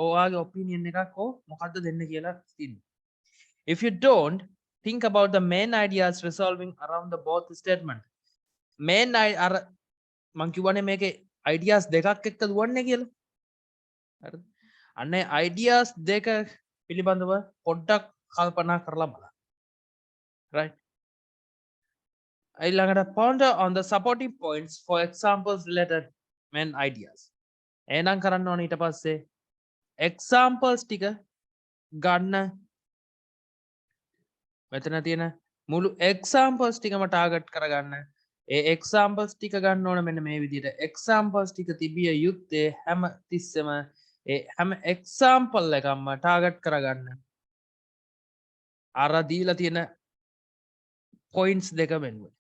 ඔයාගේ opinion එකක් හෝ මොකද්ද දෙන්න කියලා තියෙනවා. If you don't think about the main ideas resolving around the both statement. main අර මං කිව්වනේ මේකේ ideas දෙකක් එක්ක දුවන්නේ කියලා. හරිද? අන්න ideas දෙක පිළිබඳව පොඩ්ඩක් කල්පනා කරලා බලන්න. right? ඊළඟට ponder on the supporting points for examples related main ideas. එහෙනම් කරන්න ඕනේ ඊට පස්සේ examples ටික ගන්න මෙතන තියෙන මුළු examples ටිකම target කරගන්න. ඒ examples ටික ගන්න ඕන මෙන්න මේ විදිහට. examples ටික තිබිය යුත්තේ හැම තිස්සෙම ඒ හැම example එකක්ම target කරගන්න. අර දීලා තියෙන points දෙක වෙනුවෙන්.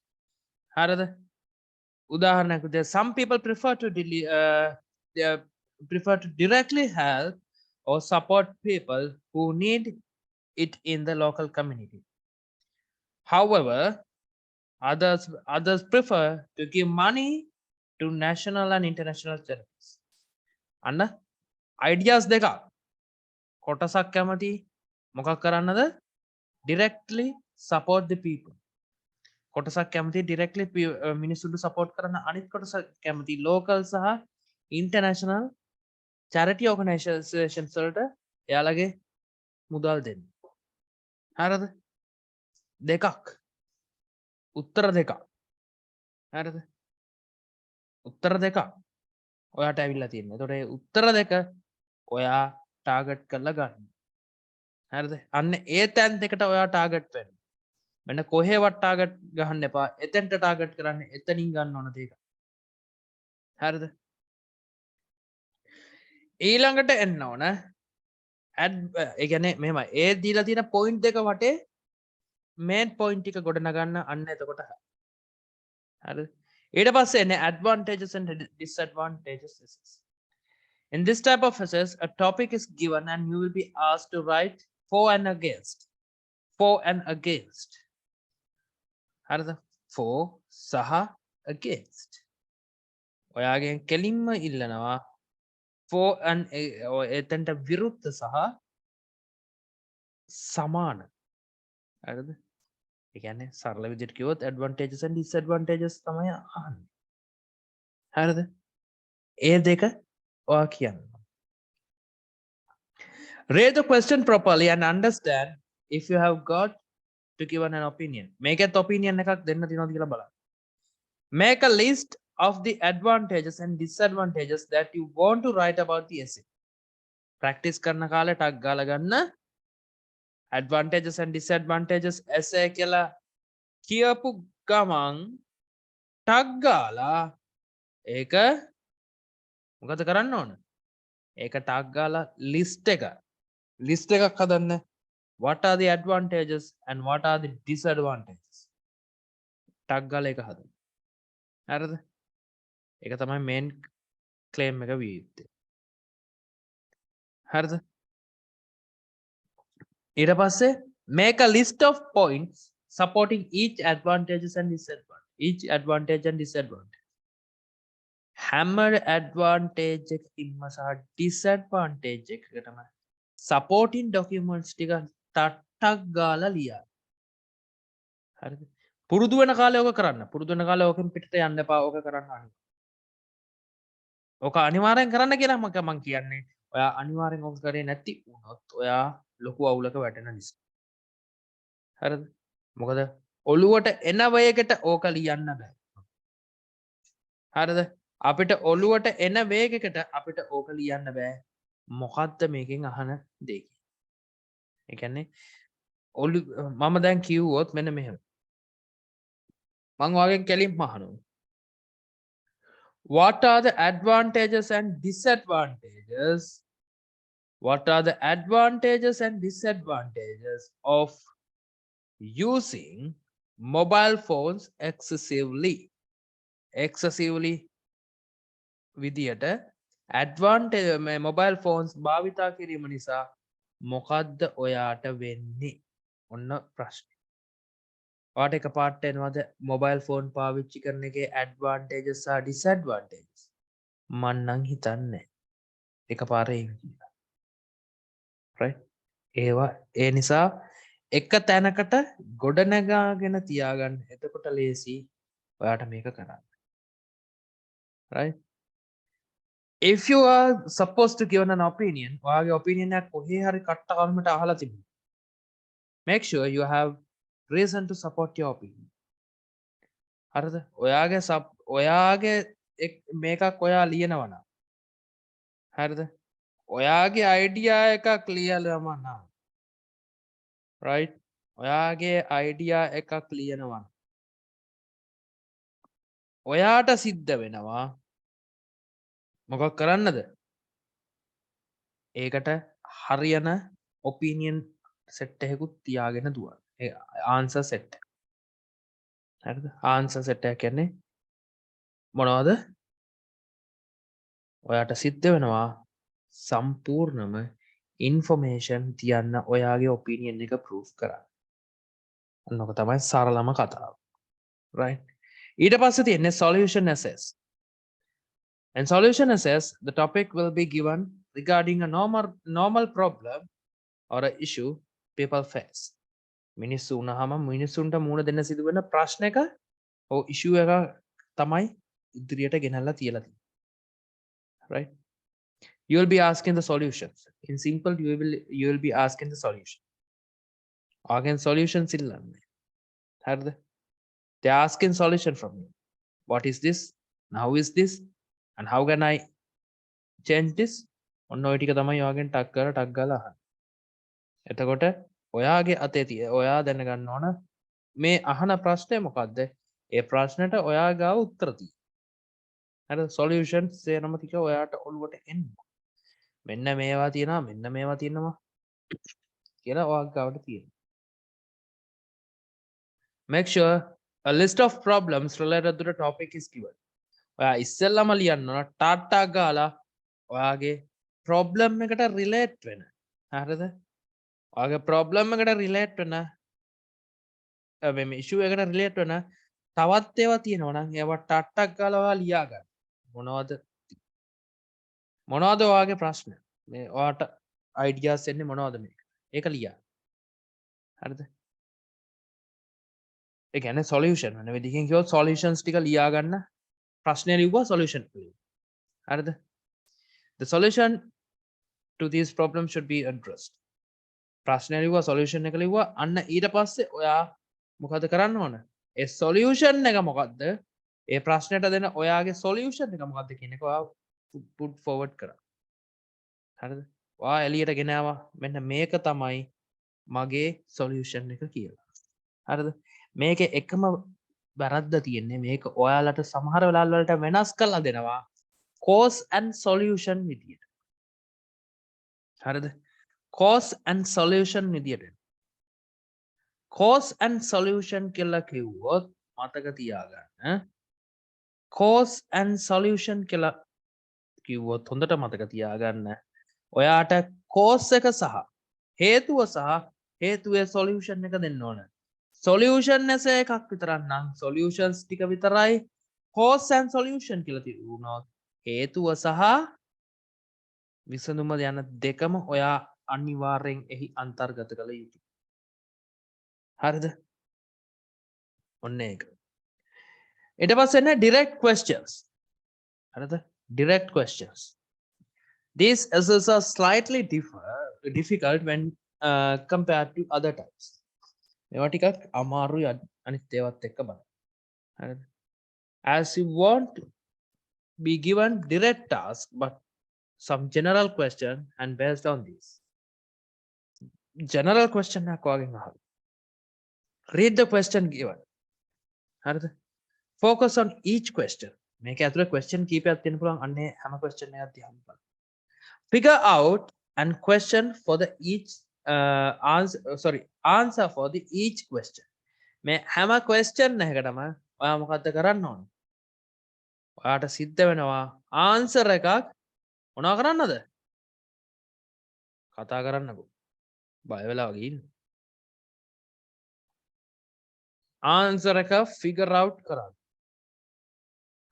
හරිද? උදාහරණයක් විදිහට some people prefer to directly help or support people who need it in the local community. However, others prefer to give money to national and international charities. අන්න ideas දෙකක්. කොටසක් කැමති මොකක් කරන්නද? directly support the people. කොටසක් කැමති directly මිනිස්සුන්ට support කරන්න, අනිත් කොටසක් කැමති local සහ international charity organizations වලට එයාලගේ මුදල් දෙන්න. හරිද? දෙකක්. උත්තර දෙකක්. හරිද? උත්තර දෙකක් ඔයාට ඇවිල්ලා තියෙනවා. එතකොට ඒ උත්තර දෙක ඔයා ටාගට් කරලා ගන්න. හරිද? අන්න ඒ තැන් දෙකට ඔයා ටාගට් වෙන්න. මෙන්න කොහෙවත් ටාගට් ගහන්න එපා. එතෙන්ට ටාගට් කරන්න. එතනින් ගන්න ඕන දෙක. හරිද? ඊළඟට එන්න ඕන ඒ කියන්නේ මෙහෙමයි. ඒ දීලා තියෙන පොයින්ට් දෙක වටේ මේන් පොයින්ට් ටික ගොඩ නගන්න අන්න එතකොට හරිද? ඊට පස්සේ එන්නේ advantages and disadvantages essays. In this type of essays, a topic is given and you will be asked to write for and against. For and against. හරිද? for සහ against. ඔයාගෙන් කෙලින්ම ඉල්ලනවා for and එතනට විරුද්ධ සහ සමාන. හරිද? ඒ කියන්නේ සරල විදිහට කිව්වොත් advantages and disadvantages තමයි අහන්නේ. හරිද? ඒ දෙක ඔයා කියන්න. Read the question properly and understand if you have got to give an opinion. මේකත් opinion එකක් දෙන්න තියෙනවද කියලා බලන්න. Make a list of the advantages and disadvantages that you want to write about the essay. Practice කරන කාලේ ටක් ගාලා ගන්න advantages and disadvantages essay කියලා කියපු ගමන් ටක් ගාලා ඒක මොකද කරන්න ඕන? ඒක ටක් ගාලා list එකක් හදන්න. What are the advantages and what are the disadvantages? ටක් ගාලා ඒක හදන්න. හරිද? ඒක තමයි main claim එක විය යුත්තේ. හරිද? ඊට පස්සේ make a list of points supporting each advantages and disadvantages. Each advantage and disadvantage. හැම advantage එකකින්ම සහ disadvantage එකකටම supporting documents ටික ටක් ගාලා ලියන්න. හරිද? පුරුදු වෙන කාලේ ඔක කරන්න. පුරුදු වෙන කාලේ ඔකෙන් පිටට යන්න එපා. ඔක කරන්න අනිවාර්යයෙන්. ඔක අනිවාර්යෙන් කරන්න කියලා මම කියන්නේ. ඔයා අනිවාර්යෙන් ඔක කරේ නැති වුණොත් ඔයා ලොකු අවුලක වැටෙන නිසා. හරිද? මොකද ඔළුවට එන වේගයට ඕක ලියන්න බෑ. හරිද? අපිට ඔළුවට එන වේගයකට අපිට ඕක ලියන්න බෑ. මොකද්ද මේකෙන් අහන දේ? ඒ කියන්නේ මම දැන් කිව්වොත් මෙන්න මෙහෙම. මං ඔයාගෙන් කෙලින්ම අහනවා. What are the advantages and disadvantages? What are the advantages and disadvantages of using mobile phones excessively? Excessively විදියට ඇඩ්වාන්ටේජ් මේ මොබයිල් ෆෝන්ස් භාවිතා කිරීම නිසා මොකද්ද ඔයාට වෙන්නේ? ඔන්න ප්‍රශ්නේ. ඔයාට එකපාරට එනවද මොබයිල් ෆෝන් පාවිච්චි කරන එකේ ඇඩ්වාන්ටේජස් සහ ඩිස්ඇඩ්වාන්ටේජස්? මං නම් හිතන්නේ එකපාරේ එයි කියලා. right? ඒවා ඒ නිසා එක තැනකට ගොඩනගාගෙන තියාගන්න. එතකොට ලේසි ඔයාට මේක කරන්න. right? If you are supposed to give an opinion, ඔයාගේ opinion එකක් කොහේ හරි කට්ටකල්මට අහලා තිබුණා. Make sure you have reason to support your opinion. හරිද? ඔයාගේ මේකක් ඔයා ලියනවා නම් හරිද? ඔයාගේ අයිඩියා එකක් ලියලම නම් right? ඔයාගේ අයිඩියා එකක් ලියනවා නම් ඔයාට සිද්ධ වෙනවා මොකක් කරන්නද? ඒකට හරියන ඔපීනියන් සෙට් එකකුත් තියාගෙන දුවන්න. ඒ ආන්සර් සෙට් එක. හරිද? ආන්සර් සෙට් එක කියන්නේ මොනවද? ඔයාට සිද්ධ වෙනවා සම්පූර්ණම ඉන්ෆෝමේෂන් තියන්න ඔයාගේ ඔපීනියන් එක ප්‍රූෆ් කරන්න. ඔන්නක තමයි සරලම කතාව. right? ඊට පස්සේ තියෙන්නේ solution assess. And solution assess, the topic will be given regarding a normal problem or a issue people face. මිනිස්සු වුණාම මිනිස්සුන්ට මුහුණ දෙන්න සිදුවෙන ප්‍රශ්නයක ඔව් issue එක තමයි ඉදිරියට ගෙනල්ලා තියලා තියෙන්නේ. right? You will be asking the solutions. In simple, you will be asking the solution. Again, solutions illane. හරිද? They are asking solution from you. What is this? And how is this? And how can I change this? ඔන්න ඔය ටික තමයි ඔයාගෙන් ටක් ගාලා අහන්නේ. එතකොට ඔයාගේ අතේ ඔයා දැනගන්න ඕන මේ අහන ප්‍රශ්නේ මොකද්ද? ඒ ප්‍රශ්නෙට ඔයා ගාව උත්තර තියෙනවා. හරිද? solutions සේනම ටික ඔයාට ඔළුවට එන්න. මෙන්න මේවා තියෙනවා, මෙන්න මේවා තියෙනවා කියලා ඔයා ගාවට තියෙනවා. Make sure a list of problems related to the topic is given. ඔයා ඉස්සෙල්ලාම ලියන්න ඕන ටාටා ගාලා ඔයාගේ problem එකට relate වෙන. හරිද? ඔයාගේ problem එකට relate වෙන මේ issue එකට relate වෙන තවත් ඒවා තියෙනවා නම් ඒවා ටට්ටක් ගාලා ඔයා ලියා ගන්න. මොනවද ඔයාගේ ප්‍රශ්න? මේ ඔයාට ideas එන්නේ මොනවද මේක? ඒක ලියා. හරිද? ඒ කියන්නේ solution වෙන විදිහකින් කිව්වොත් solutions ටික ලියා ගන්න. ප්‍රශ්නේ ලිව්වා solution ලියන්න. හරිද? The solution to these problems should be addressed. ප්‍රශ්නේ ලිව්වා solution එක ලිව්වා අන්න ඊට පස්සේ ඔයා මොකද කරන්න ඕන? ඒ solution එක මොකද්ද? ඒ ප්‍රශ්නෙට දෙන ඔයාගේ solution එක මොකද්ද කියන එක ඔයා put forward කරා. හරිද? ඔයා එළියට ගෙනාවා මෙන්න මේක තමයි මගේ solution එක කියලා. හරිද? මේකේ එකම වැරද්ද තියෙන්නේ මේක ඔයාලට සමහර වෙලාවල් වලට වෙනස් කරලා දෙනවා cause and solution විදියට. හරිද? cause and solution විදියට. cause and solution කියලා කිව්වොත් මතක තියාගන්න. cause and solution කියලා කිව්වොත් හොඳට මතක තියාගන්න. ඔයාට cause එක සහ හේතුව සහ හේතුවේ solution එක දෙන්න ඕන. solution නැස එකක් විතරක් නම් solutions ටික විතරයි cause and solution කියලා තිබුණොත් හේතුව සහ විසඳුම යන දෙකම ඔයා අනිවාර්යෙන් එහි අන්තර්ගත කළ යුතුයි. හරිද? ඔන්න ඒක. ඊට පස්සේ එන්නේ direct questions. හරිද? direct questions. These answers are slightly difficult when compared to other types. මේවා ටිකක් අමාරුයි අනිත් ඒවාත් එක්ක බලන්න. හරිද? As you want to be given direct task but some general question and based on this. General question එකක් වගේ අහන්න. Read the question given. හරිද? Focus on each question. මේක ඇතුලේ question කීපයක් තියෙන පුළුවන්. අන්නේ හැම question එකක් දිහා බලන්න. Figure out and question for the each answer for the each question. මේ හැම question එකකටම ඔයා මොකද්ද කරන්න ඕන? ඔයාට සිද්ධ වෙනවා answer එකක් මොනා කරන්නද කතා කරන්නකෝ බය වෙලා වගේ ඉන්න. ආන්සර් එක ෆිගර් අවුට් කරන්න.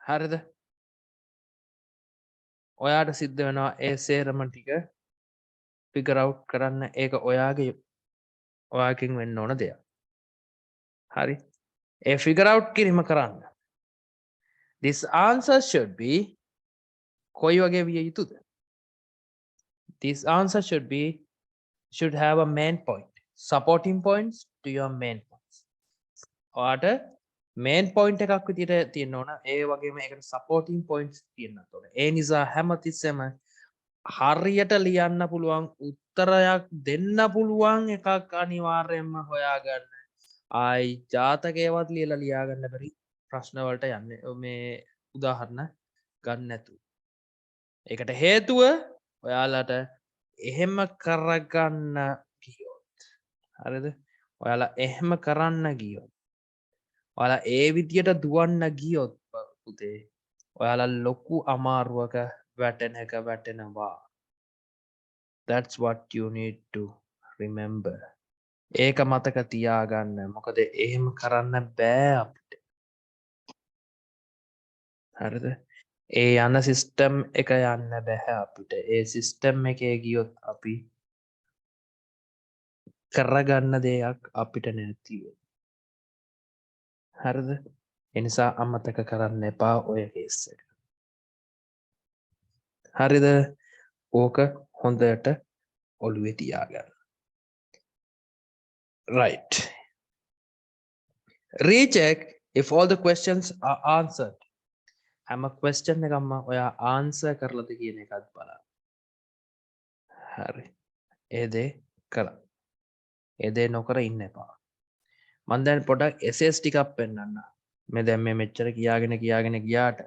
හරිද? ඔයාට සිද්ධ වෙනවා ඒ සේරම ටික ෆිගර් අවුට් කරන්න. ඒක ඔයාගෙන් වෙන්න ඕන දෙයක්. හරි? ඒ ෆිගර් අවුට් කිරීම කරන්න. This answer should be කොයි වගේ විය යුතුද? This answer should have a main point. Supporting points to your main points. ඔයාට මේන් පොයින්ට් එකක් විදිහට තියෙන්න ඕන. ඒ වගේම ඒකට සපෝටින් පොයින්ට්ස් තියෙන්නත් ඕන. ඒ නිසා හැමතිස්සෙම හරියට ලියන්න පුළුවන් උත්තරයක් දෙන්න පුළුවන් එකක් අනිවාර්යයෙන්ම හොයාගන්න. ආයි ජාතකයවත් ලියලා ලියාගන්න බැරි ප්‍රශ්න වලට යන්නේ මේ උදාහරණ ගන්න නැතුව. ඒකට හේතුව ඔයාලට එහෙම කරගන්න ගියොත්. හරිද? ඔයාලා එහෙම කරන්න ගියොත් ඔයාලා ඒ විදියට දුවන්න ගියොත් පුතේ ඔයාලා ලොකු අමාරුවක වැටෙනවා. That's what you need to remember. ඒක මතක තියාගන්න. මොකද එහෙම කරන්න බෑ අපිට. හරිද? ඒ යන සිස්ටම් එක යන්න බෑ අපිට. ඒ සිස්ටම් එකේ ගියොත් අපි කරගන්න දෙයක් අපිට නැති වෙනවා. හරිද? ඒ නිසා අමතක කරන්න එපා ඔය කේස් එක. හරිද? ඕක හොඳට ඔළුවේ තියාගන්න. Right. Recheck if all the questions are answered. හැම question එකක්ම ඔයා answer කරලාද කියන එකත් බලන්න. හරි. ඒ දේ කරන්න. ඒ දේ නොකර ඉන්න එපා. මම දැන් පොඩක් SS ටිකක් පෙන්නන්න. මේ දැන් මේ මෙච්චර කියාගෙන ගියාට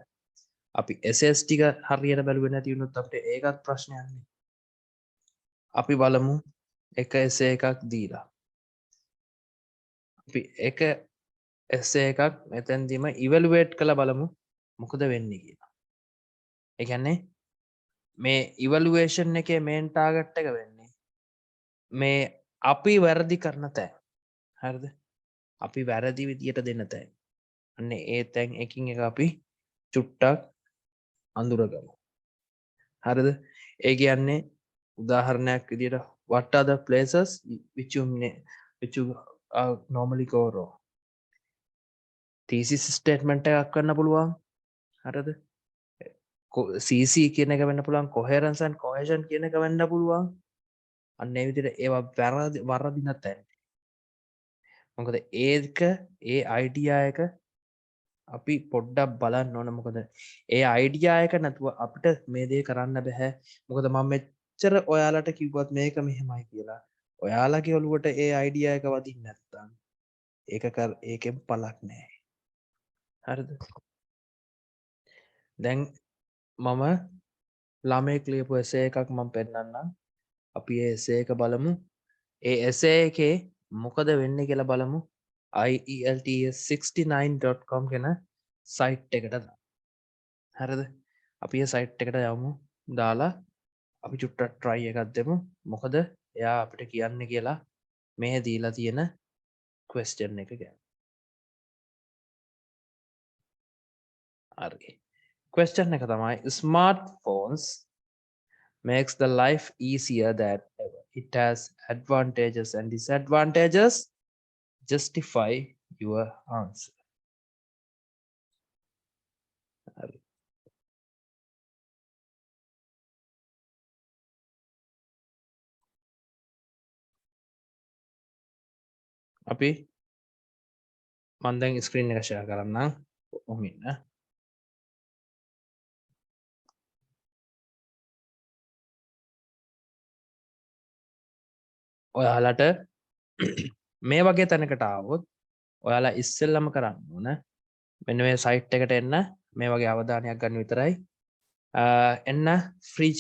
අපි SS ටික හරියට බැලුවේ නැති වුණොත් අපිට ඒකත් ප්‍රශ්නයක් නේ. අපි බලමු එක essay එකක් දීලා. අපි එක essay එකක් මෙතෙන්දිම evaluate කරලා බලමු මොකද වෙන්නේ කියලා. ඒ කියන්නේ මේ evaluation එකේ main target එක වෙන්නේ මේ අපි වැරදි කරන තැන්. හරිද? අපි වැරදි විදියට දෙන තැන්. අන්න ඒ තැන් එකින් එක අපි චුට්ටක් අඳුරගමු. හරිද? ඒ කියන්නේ උදාහරණයක් විදියට what are the places which you normally go wrong? thesis statement එකක් කරන්න පුළුවන්. හරිද? CC කියන එක වෙන්න පුළුවන්. coherence and cohesion කියන එක වෙන්න පුළුවන්. අන්න ඒ විදිහට ඒවා වරදින තැන්. මොකද ඒක ඒ අයිඩියා එක අපි පොඩ්ඩක් බලන්න ඕන. මොකද ඒ අයිඩියා එක නැතුව අපිට මේ දේ කරන්න බෑ. මොකද මම මෙච්චර ඔයාලට කිව්වත් මේක මෙහෙමයි කියලා. ඔයාලගේ ඔළුවට ඒ අයිඩියා එක වදින්න නැත්තම් ඒකෙන් පළක් නැහැ. හරිද? දැන් මම ළමයෙක් ලියපු essay එකක් මම පෙන්නන්නම්. අපි ඒ essay එක බලමු. ඒ essay එකේ මොකද වෙන්නේ කියලා බලමු. IELTS69.com කියන සයිට් එකට දාන්න. හරිද? අපි ඒ සයිට් එකට යමු. දාලා අපි චුට්ටක් try එකක් දෙමු. මොකද එයා අපිට කියන්නේ කියලා මේ දීලා තියෙන question එක ගැන. හරි. question එක තමයි smartphones makes the life easier than ever. It has advantages and disadvantages. Justify your answer. හරි. අපි මම දැන් ස්ක්‍රීන් එක ෂෙයා කරන්නම්. ඔහොම ඉන්න. ඔයාලට මේ වගේ තැනකට ආවොත් ඔයාලා ඉස්සෙල්ලම කරන්න ඕන මෙන්න මේ සයිට් එකට එන්න. මේ වගේ අවධානයක් ගන්න විතරයි. එන්න ෆ්‍රී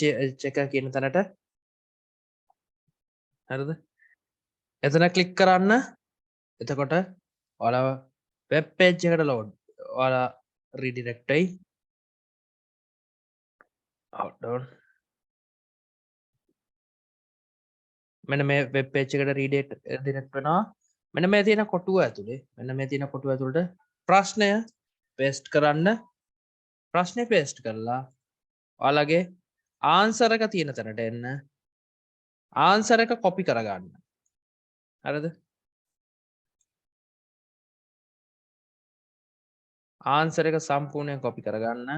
චෙක කියන තැනට. හරිද? එතන ක්ලික් කරන්න. එතකොට ඔයාලා වෙබ් පේජ් එකට ලෝඩ්. ඔයාලා රීඩිරෙක්ට් වෙයි. Outdoor. මෙන්න මේ වෙබ් පේජ් එකට රීඩේට් ඩිරෙක්ට් වෙනවා. මෙන්න මේ තියෙන කොටුව ඇතුලේ මෙන්න මේ තියෙන කොටුව ඇතුළට ප්‍රශ්නය පේස්ට් කරන්න. ප්‍රශ්නේ පේස්ට් කරලා ඔයාලගේ ආන්සර් එක තියෙන තැනට එන්න. ආන්සර් එක කොපි කරගන්න. හරිද? ආන්සර් එක සම්පූර්ණයෙන් කොපි කරගන්න.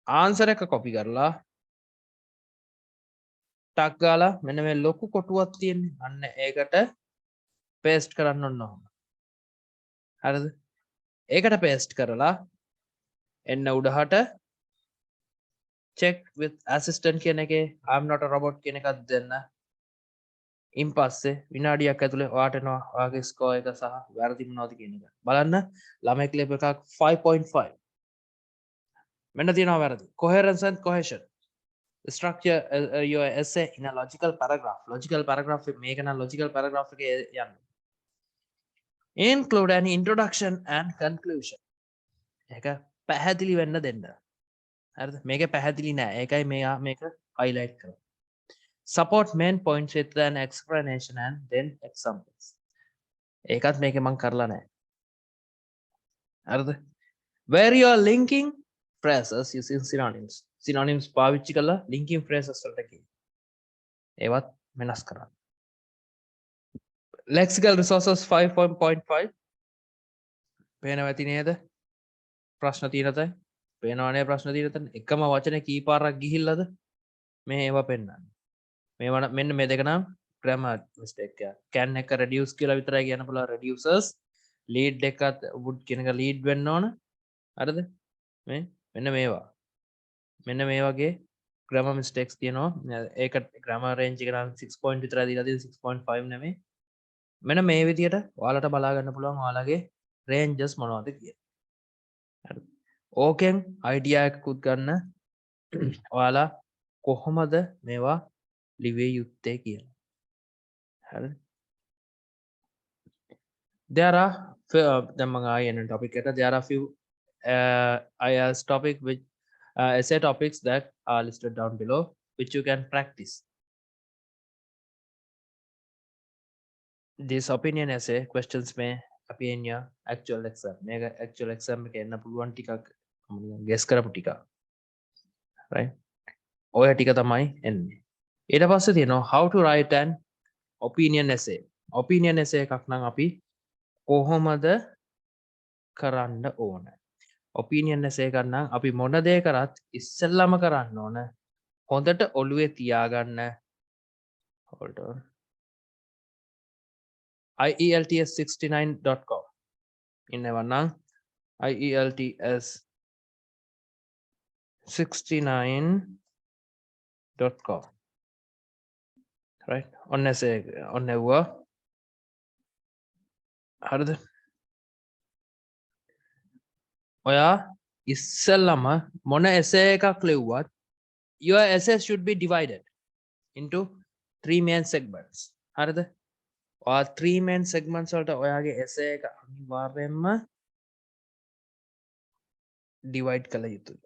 ආන්සර් එක කොපි කරලා ටක් ගාලා මෙන්න මේ ලොකු කොටුවක් තියෙන්නේ. අන්න ඒකට පේස්ට් කරන්න ඕන. හරිද? ඒකට පේස්ට් කරලා එන්න උඩහට check with assistant කියන එකේ I'm not a robot කියන එකක් දෙන්න. ඉන් පස්සේ විනාඩියක් ඇතුලේ ඔයාට එනවා ඔයාගේ ස්කෝර් එක සහ වැරදි මොනවද කියන එක. බලන්න ළමෙක් ලියපු එකක් 5.5. මෙන්න තියෙනවා වැරදි. Coherence and cohesion. Structure your essay in a logical paragraph. Logical paragraph මේක නම් logical paragraph එකේ යන්න. Include an introduction and conclusion. ඒක පැහැදිලි වෙන්න දෙන්න. හරිද? මේක පැහැදිලි නෑ. ඒකයි මෙයා මේක highlight කරන්නේ. Support main points with an explanation and then examples. ඒකත් මේක මං කරලා නෑ. හරිද? Where you are linking phrases using synonyms. Synonyms පාවිච්චි කරලා linking phrases වලට කියන්න. ඒවත් වෙනස් කරන්න. Lexical resources 5.5. පේනවා ඇති නේද? ප්‍රශ්න තියෙන තැන. පේනවනේ ප්‍රශ්න තියෙන තැන. එකම වචනේ කී පාරක් ගිහිල්ලාද? මේ ඒවා පෙන්නන්න. මේවා මෙන්න මේ දෙක නම් grammar mistake එක. can එක reduce කියලා විතරයි කියන්න පුළුවන්. reduces lead එකත් would කියන එක lead වෙන්න ඕන. හරිද? මේ මෙන්න මේවා. මෙන්න මේ වගේ grammar mistakes තියෙනවා. ඒක grammar range එක නම් 6 point විතරයි දීලා තියෙන්නේ 6.5 නෙමෙයි. මෙන්න මේ විදියට ඔයාලට බලා ගන්න පුළුවන් ඔයාලගේ ranges මොනවද කියලා. හරිද? ඕකෙන් idea එකකුත් ගන්න ඔයාලා කොහොමද මේවා ලිවිය යුත්තේ කියලා. හරිද? There are දැන් මම ආයෙ එන topic එකට there are few IELTS topic which essay topics that are listed down below which you can practice. This opinion essay questions may appear in your actual exam. මේක actual exam එකේ එන්න පුළුවන් ටිකක් guess කරපු ටික. right? ඔය ටික තමයි එන්නේ. ඊට පස්සේ තියෙනවා how to write an opinion essay. opinion essay එකක් නම් අපි කොහොමද කරන්න ඕන? opinion essay එකක් නම් අපි මොන දේ කරත් ඉස්සෙල්ලාම කරන්න ඕන හොඳට ඔළුවේ තියාගන්න. hold on. IELTS69.com ඉන්නවා නම් IELTS69.com right? ඔන්න essay ඔන්න එවුවා. හරිද? ඔයා ඉස්සෙල්ලාම මොන essay එකක් ලිව්වත් your essay should be divided into 3 main segments. හරිද? ඔයා 3 main segments වලට ඔයාගේ essay එක අනිවාර්යයෙන්ම divide කළ යුතුයි.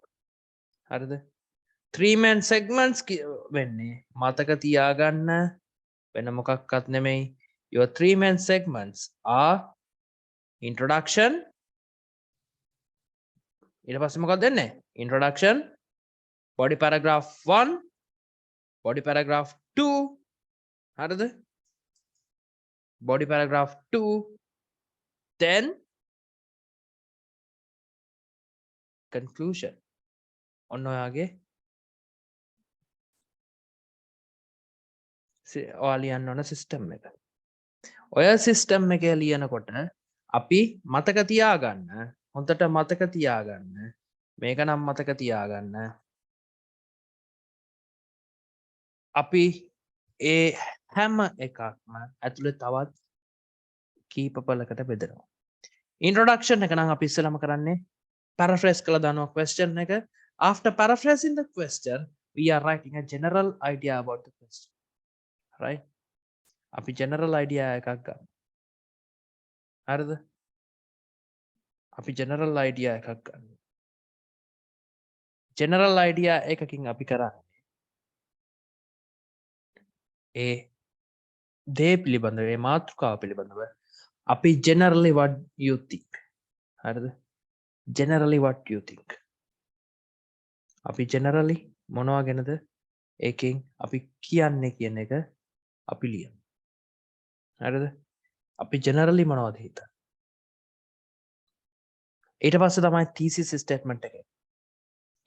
හරිද? 3 main segments වෙන්නේ මතක තියාගන්න වෙන මොකක්වත් නෙමෙයි. Your 3 main segments are introduction. ඊට පස්සේ මොකක්ද දෙන්නේ? Introduction, body paragraph 1, body paragraph 2. හරිද? body paragraph 2, then conclusion. ඔන්න ඔයාගේ ඔයා ලියන්න ඕන සිස්ටම් එක. ඔය සිස්ටම් එකේ ලියනකොට අපි මතක තියාගන්න හොඳට මතක තියාගන්න මේක නම් මතක තියාගන්න අපි ඒ හැම එකක්ම ඇතුළේ තවත් කීප පළකට බෙදනවා. introduction එක නම් අපි ඉස්සෙල්ලාම කරන්නේ paraphrase කළා දානවා question එක. after paraphrasing the question we are writing a general idea about the question. right? අපි general idea එකක් ගන්න. හරිද? අපි general idea එකක් ගන්න. general idea එකකින් අපි කරන්නේ ඒ දේ පිළිබඳව ඒ මාතෘකාව පිළිබඳව අපි generally what you think හරිද generally what you think අපි generally මොනවා ගැනද ඒකෙන් අපි කියන්නේ කියන එක අපි ලියමු හරිද අපි generally මොනවද හිතන්නේ ඊට පස්සේ තමයි thesis statement එක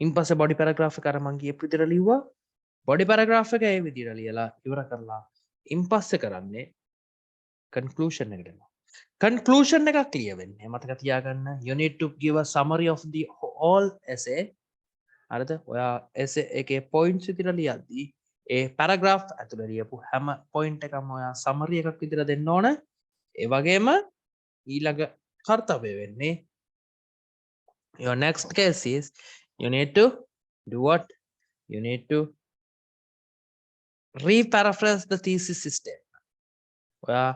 ඉන් පස්සේ body paragraph එක අර මං කියපු විදිහට ලිව්වා body paragraph එක ඒ විදිහට ලියලා ඉවර කරලා ඉන් පස්සේ කරන්නේ conclusion එකට එනවා conclusion එකක් clear වෙන්නේ මතක තියාගන්න you need to give a summary of the whole essay හරිද ඔයා essay එකේ points විදිහට ලියද්දී ඒ paragraph ඇතුළේ ලියපු හැම point එකක්ම ඔයා summary එකක් විදිහට දෙන්න ඕන ඒ වගේම ඊළඟ කර්තව්‍ය වෙන්නේ your next case is you need to do what you need to re-paraphrase the thesis system ඔයා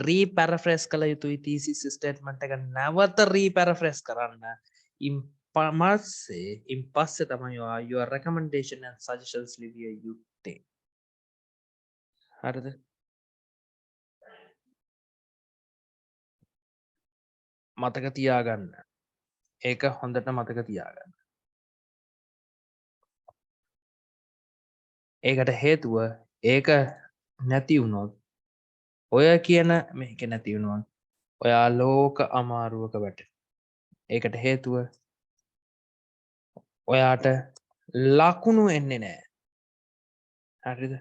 re-paraphrase කළ යුතුයි thesis statement එක නැවත re-paraphrase කරන්න ඉන් පස්සේ තමයි ඔයා your recommendation and suggestions ලිවිය යුත්තේ හරිද මතක තියාගන්න ඒක හොඳට මතක තියාගන්න ඒකට හේතුව ඒක නැති වුණොත් ඔය කියන මේක නැති වුණොත් ඔයා ලෝක අමාරුවක වැටෙනවා ඒකට හේතුව ඔයාට ලකුණු එන්නේ නැහැ හරිද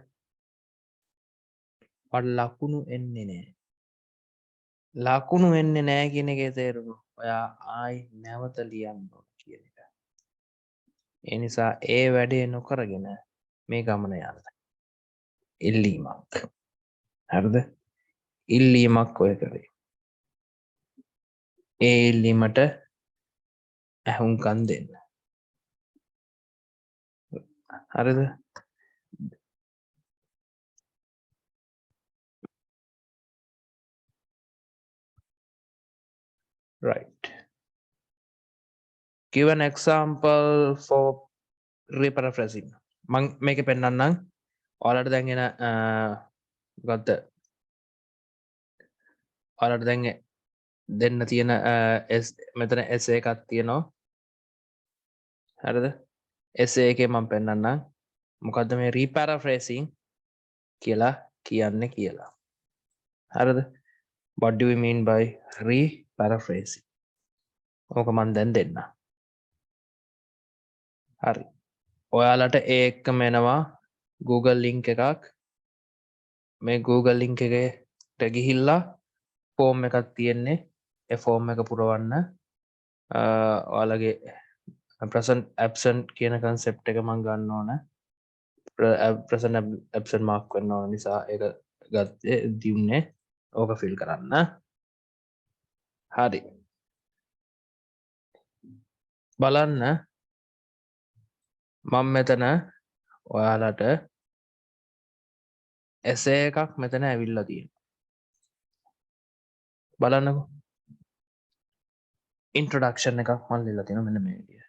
ඔයාට ලකුණු එන්නේ නැහැ ලකුණු එන්නේ නැහැ කියන එකේ තේරුම ඔයා ආයි නැවත ලියන්න ඕන කියන එක ඒ නිසා ඒ වැඩේ නොකරගෙන මේ ගමන යන්න ඉල්ලීමක් හරිද ඉල්ලීමක් ඔය කරේ ඒ ඉල්ලීමට ඇහුම්කන් දෙන්න හරිද right give an example for reparaphrasing මං මේක පෙන්නන්නම් ඔයාලට දැන් එන ගත්ත ඔයාලට දැන් දෙන්න තියෙන මෙතන essay එකක් තියෙනවා හරිද essay එකේ මම පෙන්නන්නම් මොකද්ද මේ reparaphrasing කියලා කියන්නේ කියලා හරිද what do we mean by reparaphrasing ඕක මම දැන් දෙන්න හරි ඔයාලට ඒ එක්කම එනවා Google link එකක් මේ Google link එකට ගිහිල්ලා ෆෝම් එකක් තියෙන්නේ ඒ ෆෝම් එක පුරවන්න ඔයාලගේ present absent කියන concept එක මම ගන්න ඕන present absent mark කරන්න ඕන නිසා ඒක ගත්තේ දියුන්නේ ඕක fill කරන්න හරි බලන්න මම මෙතන ඔයාලට essay එකක් මෙතන ඇවිල්ලා තියෙනවා බලන්නකෝ introduction එකක් මම ලියලා තියෙනවා මෙන්න මේ විදියට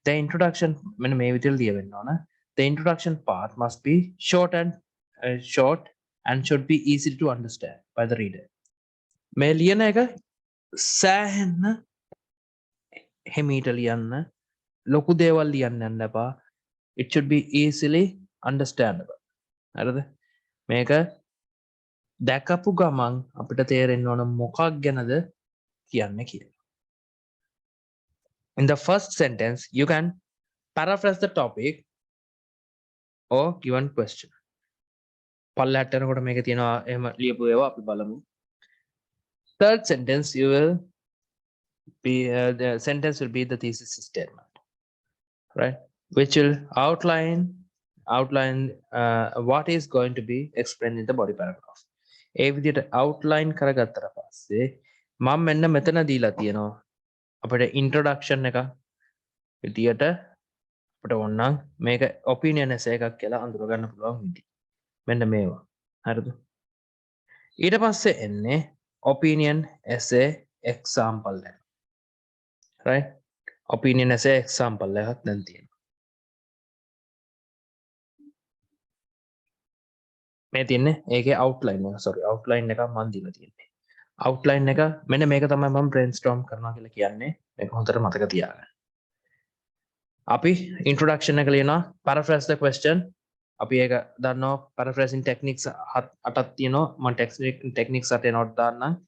the introduction මෙන්න මේ විදියට ලියවෙන්න ඕන the introduction part must be short and should be easy to understand by the reader මේ ලියන එක සෑහෙන්න හිමීට ලියන්න ලොකු දේවල් ලියන්න යන්න එපා it should be easily understandable හරිද මේක දැකපු ගමන් අපිට තේරෙන්න ඕන මොකක් ගැනද කියන්නේ කියලා in the first sentence you can paraphrase the topic or given question පල්ලෙහාට යනකොට මේක තියෙනවා එහෙම ලියපු ඒවා අපි බලමු third sentence you will be the sentence will be the thesis statement right which will outline what is going to be explained in the body paragraph ඒ විදිහට outline කරගත්තට පස්සේ මම මෙන්න මෙතන දීලා තියෙනවා අපිට introduction එක විදියට අපිට ඕනනම් මේක opinion essay එකක් කියලා අඳුර ගන්න පුළුවන් විදිහ මෙන්න මේවා හරිද ඊට පස්සේ එන්නේ opinion essay example එක right opinion essay example එකක් දැන් තියෙනවා මේ තියන්නේ ඒක අවට්ලයින් සොරි අවට්ලයින් එක මන් දීලා තියෙන්නේ අවට්ලයින් එක මෙන්න මේක තමයි මම බ්‍රේන්ස්ටෝම් කරනවා කියලා කියන්නේ මේක හොඳට මතක තියාගන්න අපි ඉන්ට්‍රොඩක්ෂන් එක ලියනවා paraphrase the question අපි ඒක දන්නවා paraphrasing techniques අටක් තියෙනවා මම techniques අටේ note දාන්නම්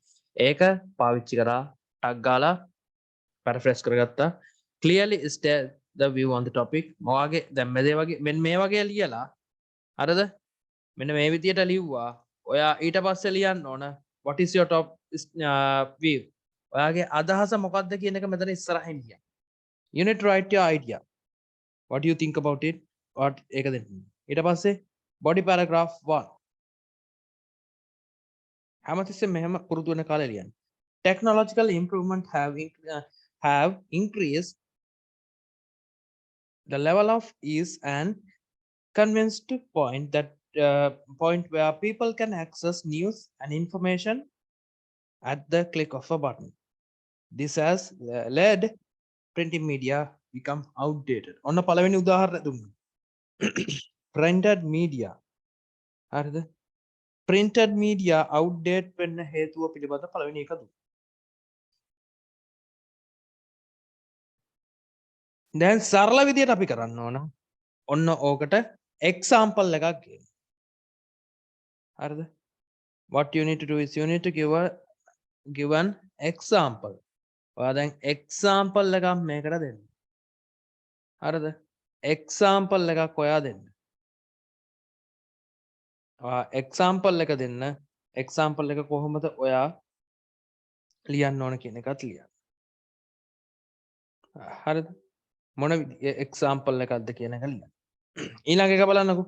ඒක පාවිච්චි කරා ටග් ගාලා paraphrase කරගත්තා clearly state the view on the topic මොවාගේ දැන් මේ වගේ මෙන්න මේ වගේ ලියලා හරිද මෙන්න මේ විදියට ලිව්වා ඔයා ඊට පස්සේ ලියන්න ඕන what is your top view ඔයාගේ අදහස මොකක්ද කියන එක මෙතන ඉස්සරහින් ලියන්න you need to write your idea what do you think about it what ඒක දෙන්න ඊට පස්සේ body paragraph 1 හැමතිස්සෙම මෙහෙම පුරුදු වෙන කාලේ ලියන්න technological improvement have increased the level of ease and convinced to point where people can access news and information at the click of a button. This has led printing media become outdated. On a palaveni udaharana dunna. Printed media. හරිද? Printed media outdate වෙන්න හේතුව පිළිබඳ පළවෙනි එක දුන්න. දැන් සරල විදියට අපි කරන්න ඕන. ඔන්න ඕකට example එකක් ගන්න. හරිද? What you need to do is you need to give an example. ඔයා දැන් example එකක් මේකට දෙන්න. හරිද? example එකක් ඔයා දෙන්න. ඔයා example එක දෙන්න. example එක කොහොමද ඔයා ලියන්න ඕන කියන එකත් ලියන්න. හරිද? මොන example එකක්ද කියන එක ලියන්න. ඊළඟ එක බලන්නකෝ.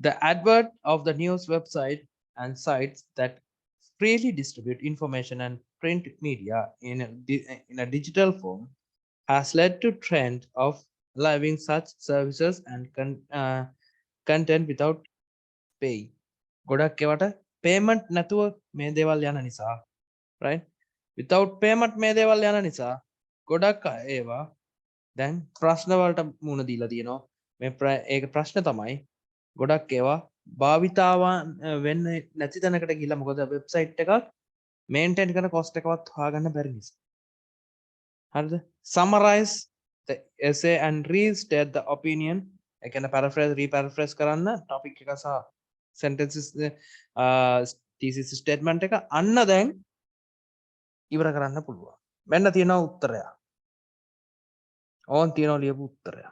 The advert of the news website and sites that freely distribute information and print media in a digital form has led to trend of allowing such services and content without pay. ගොඩක් ඒවට payment නැතුව මේ දේවල් යන නිසා right without payment මේ දේවල් යන නිසා ගොඩක් ඒවා දැන් ප්‍රශ්න වලට මුණ දීලා තියෙනවා මේ ඒක ප්‍රශ්න තමයි ගොඩක් ඒවා භාවිතාවන් වෙන්නේ නැති තැනකට ගිහිල්ලා මොකද වෙබ්සයිට් එකක් මේන්ටේන් කරන කොස්ට් එකවත් හොයාගන්න බැරි නිසා හරිද summarize the essay and restate the opinion I can paraphrase කරන්න topic එක සහ sentences thesis statement එක අන්න දැන් ඉවර කරන්න පුළුවන් මෙන්න තියෙනවා උත්තරය ඕන් තියෙනවා ලියපු උත්තරය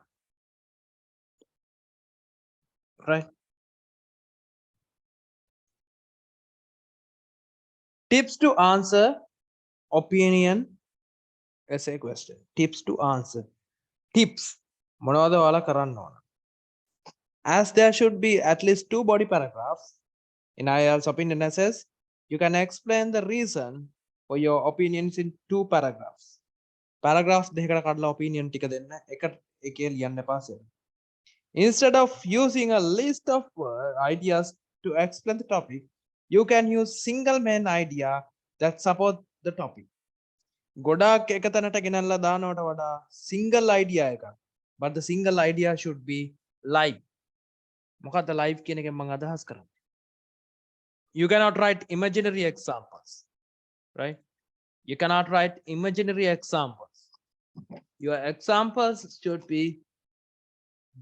right tips to answer opinion essay question tips to answer tips මොනවද ඔයාලා කරන්න ඕන as there should be at least 2 body paragraphs in IELTS opinion essays you can explain the reason for your opinions in 2 paragraphs paragraphs දෙකකට කඩලා opinion ටික දෙන්න එක එකේ ලියන්න එපා sir instead of using a list of ideas to explain the topic you can use single main idea that support the topic ගොඩාක් එක තැනට ගෙනල්ලා දානවට වඩා single idea එකක් but the single idea should be live මොකද්ද live කියන එකෙන් මම අදහස් කරන්නේ you cannot write imaginary examples right you cannot write imaginary examples your examples should be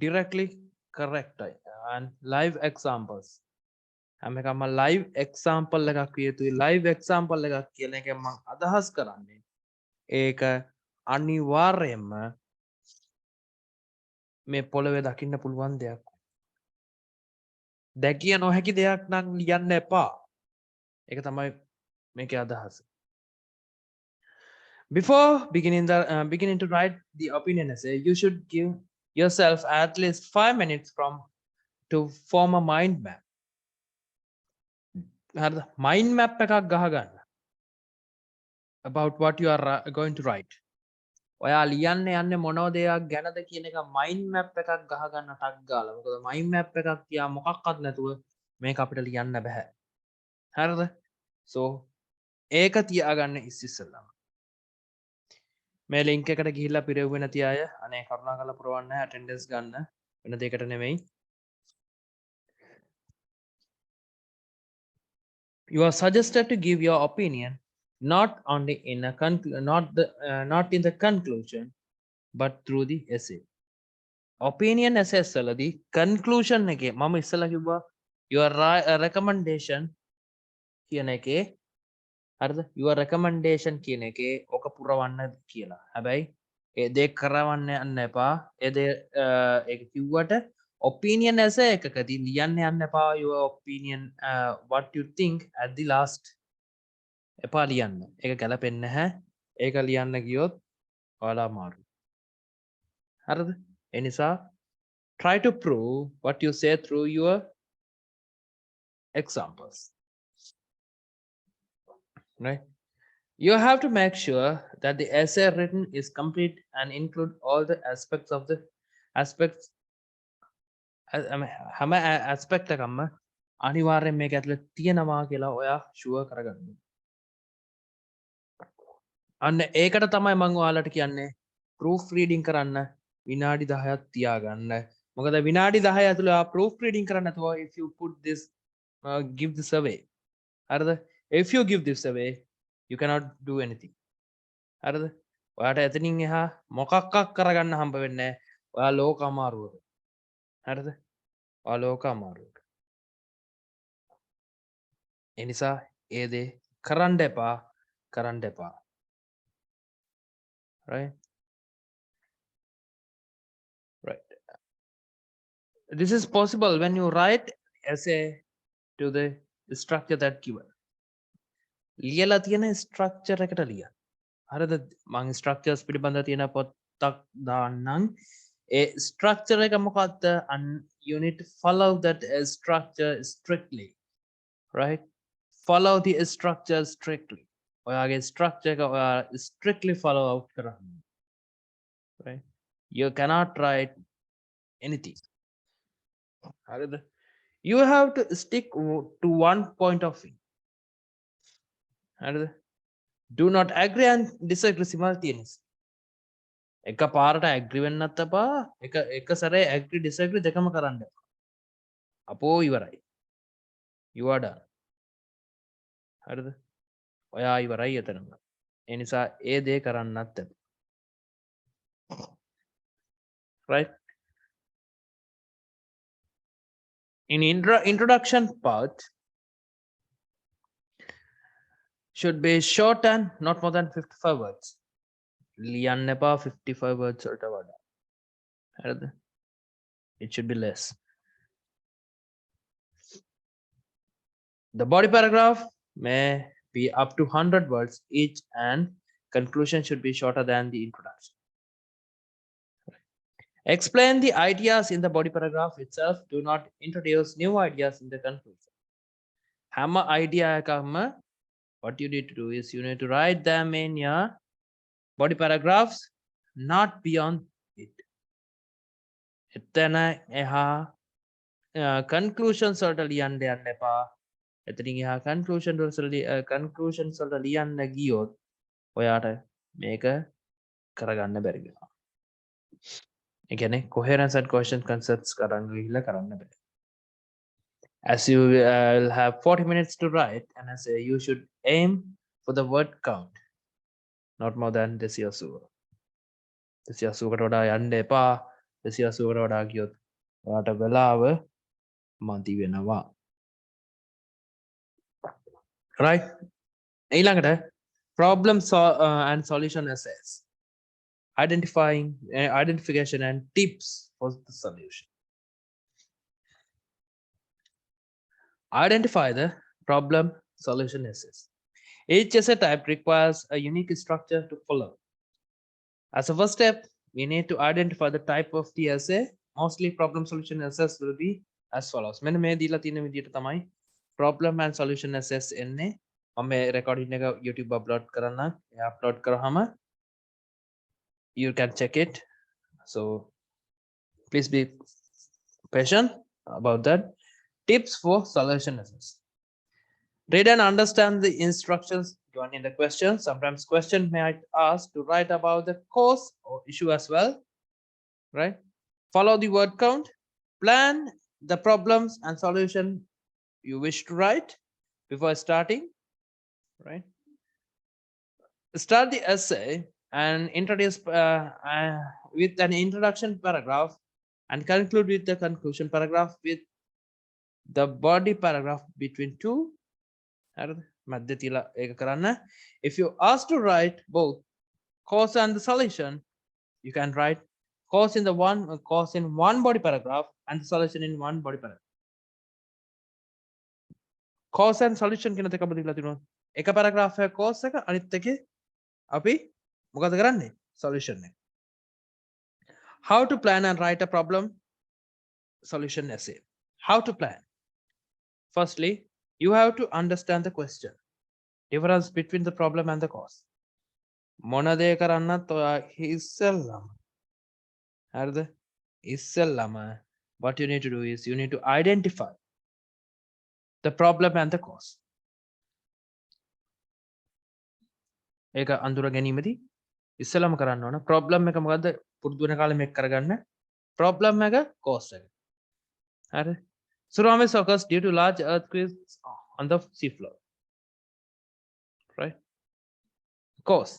directly correct and live examples හැම එකම live example එකක් විය යුතුයි live example එකක් කියන එකෙන් මම අදහස් කරන්නේ ඒක අනිවාර්යයෙන්ම මේ පොළවේ දකින්න පුළුවන් දෙයක් දැකිය නොහැකි දෙයක් නම් ලියන්න එපා ඒක තමයි මේකේ අදහස before beginning to write the opinion essay you should give yourself at least 5 minutes to form a mind map හරිද mind map එකක් ගහගන්න about what you are going to write ඔයා ලියන්න යන්නේ මොනෝ දෙයක් ගැනද කියන එක mind map එකක් ගහගන්න ටක් ගාලා මොකද mind map එකක් තියා මොකක්වත් නැතුව මේක අපිට ලියන්න බෑ හරිද so ඒක තියාගන්න ඉස්සෙල්ලාම මේ link එකට ගිහිල්ලා පිරෙව්වේ නැති අය අනේ කරුණාකරලා පුරවන්න attendance ගන්න වෙන දෙයකට නෙමෙයි You are suggested to give your opinion not only in a not in the conclusion but through the essay. Opinion essays වලදී conclusion එකේ මම ඉස්සලා කිව්වා your recommendation කියන එකේ හරිද your recommendation කියන එකේ ඔක පුරවන්න කියලා. හැබැයි ඒ දේ කරවන්න යන්න එපා. ඒ දේ ඒක කිව්වට opinion essay එකකදී ලියන්න යන්න එපා your opinion what you think at the last එපා ලියන්න. ඒක ගැලපෙන්නේ නැහැ. ඒක ලියන්න ගියොත් ඔයාලා අමාරුයි. හරිද? ඒ නිසා try to prove what you say through your examples. Right? You have to make sure that the essay written is complete and include all the aspects of the aspects හැම aspect එකක්ම අනිවාර්යෙන් මේක ඇතුලේ තියෙනවා කියලා ඔයා ෂුවර් කරගන්න. අන්න ඒකට තමයි මම ඔයාලට කියන්නේ proof reading කරන්න විනාඩි 10ක් තියාගන්න. මොකද විනාඩි 10 ඇතුළේ ඔයා proof reading කරන්න නැතුව if you put this give this away. හරිද? If you give this away you cannot do anything. හරිද? ඔයාට එතනින් එහා මොකක්වත් කරගන්න හම්බ වෙන්නේ නැහැ. ඔයා ලෝක අමාරුවක. හරිද? ඔයා ලෝක අමාරුවක. ඒ නිසා ඒ දේ කරන්න එපා. කරන්න එපා. Right? Right. This is possible when you write essay to the structure that given. ලියලා තියෙන structure එකට ලියන්න. හරිද? මම structures පිළිබඳව තියෙන පොතක් දාන්නම්. ඒ structure එක මොකක්ද? And you need to follow that structure strictly. Right? Follow the structure strictly. ඔයාගේ structure එක ඔයා strictly follow out කරන්න. Right? You cannot write anything. හරිද? You have to stick to one point of view. හරිද? Do not agree and disagree simultaneously. එක පාරට agree වෙන්නත් එපා. එක සැරේ agree disagree දෙකම කරන්න එපා. අපෝ ඉවරයි. You are done. හරිද? ඔයා ඉවරයි එතනම. ඒ නිසා ඒ දේ කරන්නත් එපා. Right? In introduction part should be short and not more than 55 words. ලියන්න එපා 55 words වලට වඩා. හරිද? It should be less. The body paragraph may be up to 100 words each and conclusion should be shorter than the introduction. Explain the ideas in the body paragraph itself. Do not introduce new ideas in the conclusion. Hamma idea එකක්ම what you need to do is you need to write them in your body paragraphs, not beyond it. එතන එහා conclusions වලට ලියන්න යන්න එපා. එතනින් එහා conclusions වලට ලියන්න ගියොත් ඔයාට මේක කරගන්න බැරි වෙනවා. ඒ කියන්නේ coherence and cohesion concepts කරන්න ගිහිල්ලා කරන්න බෑ. As you will have 40 minutes to write and as you should aim for the word count not more than 280. 280කට වඩා යන්න එපා. 280කට වඩා ගියොත් ඔයාට වෙලාව මදි වෙනවා. Right? ඊළඟට problem and solution essays. Identification and tips for the solution. Identify the problem solution essays. Each essay type requires a unique structure to follow. As a first step, we need to identify the type of the essay. Mostly problem solution essays will be as follows. මෙන්න මේ දීලා තියෙන විදිහට තමයි problem and solution essays එන්නේ. මම මේ recording එක YouTube upload කරන්න. ඒ upload කරාම you can check it. So please be patient about that. Tips for solution essays. Read and understand the instructions given in the question. Sometimes question might ask to write about the cause or issue as well. Right? Follow the word count. Plan the problems and solution you wish to write. before starting, right? Start the essay and introduce with an introduction paragraph and conclude with the conclusion paragraph with the body paragraph between two. If you ask to write both cause and the solution, you can write cause in one body paragraph and the solution in one body paragraph. Cause and solution කියන දෙක අපිට දීලා තිනවා. එක paragraph එක cause එක අනිත් එකේ අපි මොකද කරන්නේ? Solution එක. How to plan and write a problem solution essay. How to plan? Firstly, you have to understand the question. Difference between the problem and the cause. මොන දේ කරන්නත් ඔයා ඉස්සෙල්ලාම හරිද? ඉස්සෙල්ලාම what you need to do is you need to identify the problem and the cause. ඒක අඳුර ගැනීමදී ඉස්සෙල්ලාම කරන්න ඕන problem එක මොකද්ද පුරුදු වෙන කාලේ මේක කරගන්න problem එක cause එක. හරි? Tsunamis occurs due to large earthquakes on the seafloor. Right? Cause.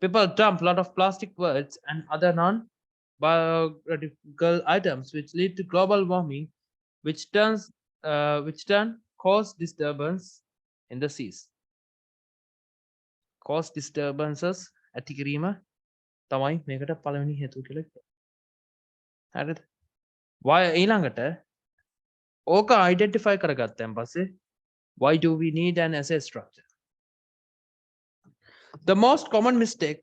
People dump a lot of plastic waste and other non-biodegradable items which lead to global warming, which cause disturbance in the seas. Cause disturbances ඇති කිරීම තමයි මේකට පළවෙනි හේතුව කියලා කියන්නේ. හරිද? ඊළඟට ඕක identify කරගත්තන් පස්සේ why do we need an essay structure? The most common mistake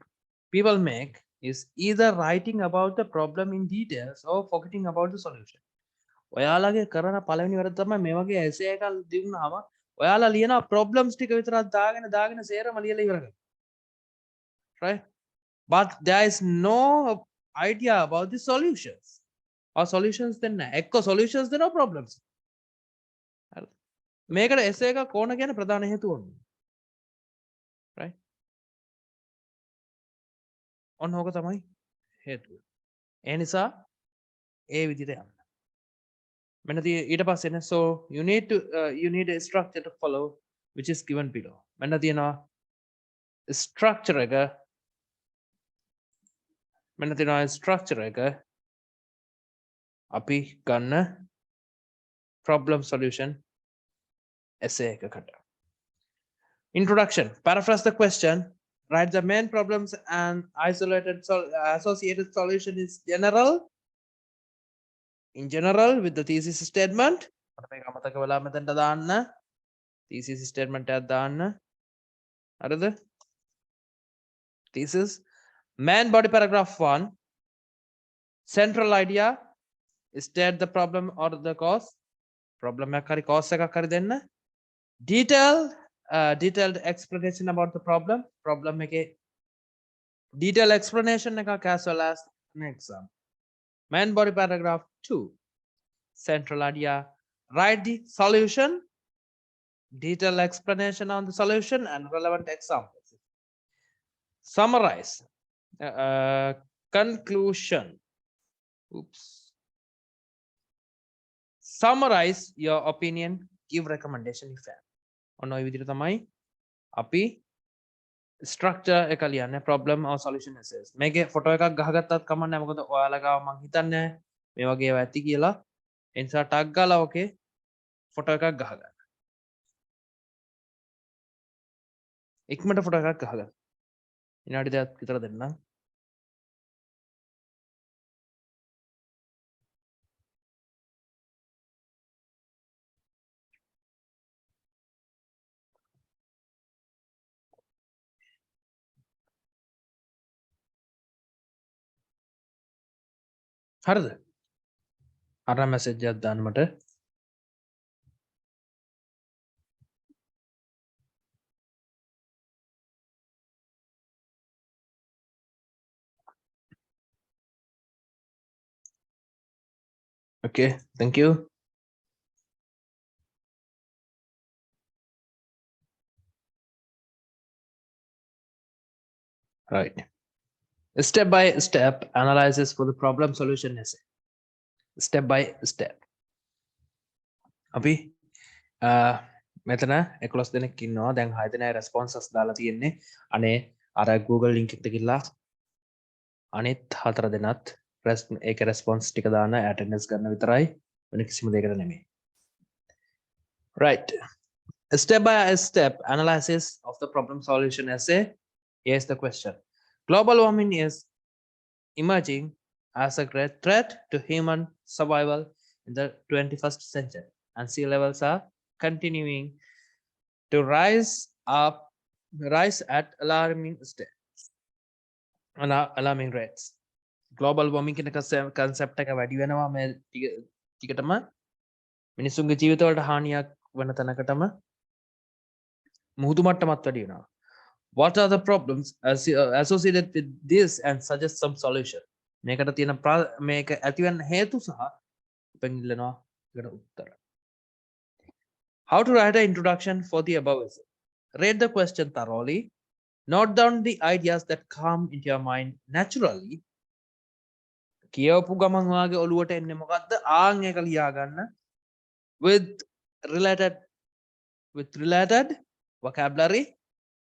people make is either writing about the problem in details or forgetting about the solution. ඔයාලගේ කරන පළවෙනි වැරද්ද තමයි මේ වගේ essay එකක් දුන්නාම ඔයාලා ලියන problems ටික විතරක් දාගෙන සේරම ලියලා ඉවර කරනවා. Right? But there is no idea about the solutions. Or solutions then එක්ක solutions then no problems. මේකට essay එකක් ඕන කියන ප්‍රධාන හේතුව ඔන්න. Right? ඔන්න ඕක තමයි හේතුව. ඒ නිසා ඒ විදිහට යන්න. මෙන්න ඊට පස්සේ නේ so you need a structure to follow which is given below. මෙන්න තියෙනවා structure එක මෙන්න තියෙනවා structure එක අපි ගන්න problem solution essay එකකට. Introduction. Paraphrase the question. Write the main problems and associated solution is general. In general, with the thesis statement. Thesis statement thesis. Main body paragraph 1. Central idea. State the problem or the cause. Problem cause detailed explanation about the problem make a detailed explanation as well as an exam. Main body paragraph 2 central idea, write the solution, detailed explanation on the solution and relevant examples. Summarize conclusion. Summarize your opinion, give recommendation if you ඔන්න ඔය විදිහට තමයි අපි structure එක ලියන්නේ problem or solution essays. මේකේ photo එකක් ගහගත්තත් කමක් නැහැ මොකද ඔයාලා ගාව මං හිතන්නේ මේ වගේ ඒවා ඇති කියලා. ඒ නිසා tag ගාලා ඕකේ photo එකක් ගහගන්න. ඉක්මනට photo එකක් ගහගන්න. විනාඩි 10ක් විතර දෙන්නම්. හරිද? අර message එකක් දාන්න මට. Okay, thank you. Right. Step by step analysis for the problem solution essay. Step by step. අපි මෙතන 11 දෙනෙක් ඉන්නවා. දැන් 6 දෙනා responses දාලා තියෙන්නේ. අනේ අර Google link එකට ගිහලා අනිත් 4 දෙනාත් ඒක response ටික දාන attendance ගන්න විතරයි. වෙන කිසිම දෙයකට නෙමෙයි. Right. A step by step analysis of the problem solution essay. Here's the question. Global warming is emerging as a great threat to human survival in the 21st century, and sea levels are continuing to rise at alarming rates. Global warming කියන concept එක වැඩි වෙනවා මේ ටිකටම මිනිසුන්ගේ ජීවිතවලට හානියක් වෙන තැනකටම මුහුදු මට්ටමත් වැඩි වෙනවා. What are the problems associated with this and suggest some solution? මේකට තියෙන මේක ඇතිවෙන හේතු සහ පෙන්වනවා ඒකට උත්තර. How to write an introduction for the above essay? Read the question thoroughly. Note down the ideas that come into your mind naturally. කියවපු ගමන් වාගේ ඔළුවට එන්නේ මොකද්ද? ආන් එක ලියා ගන්න. With related vocabulary.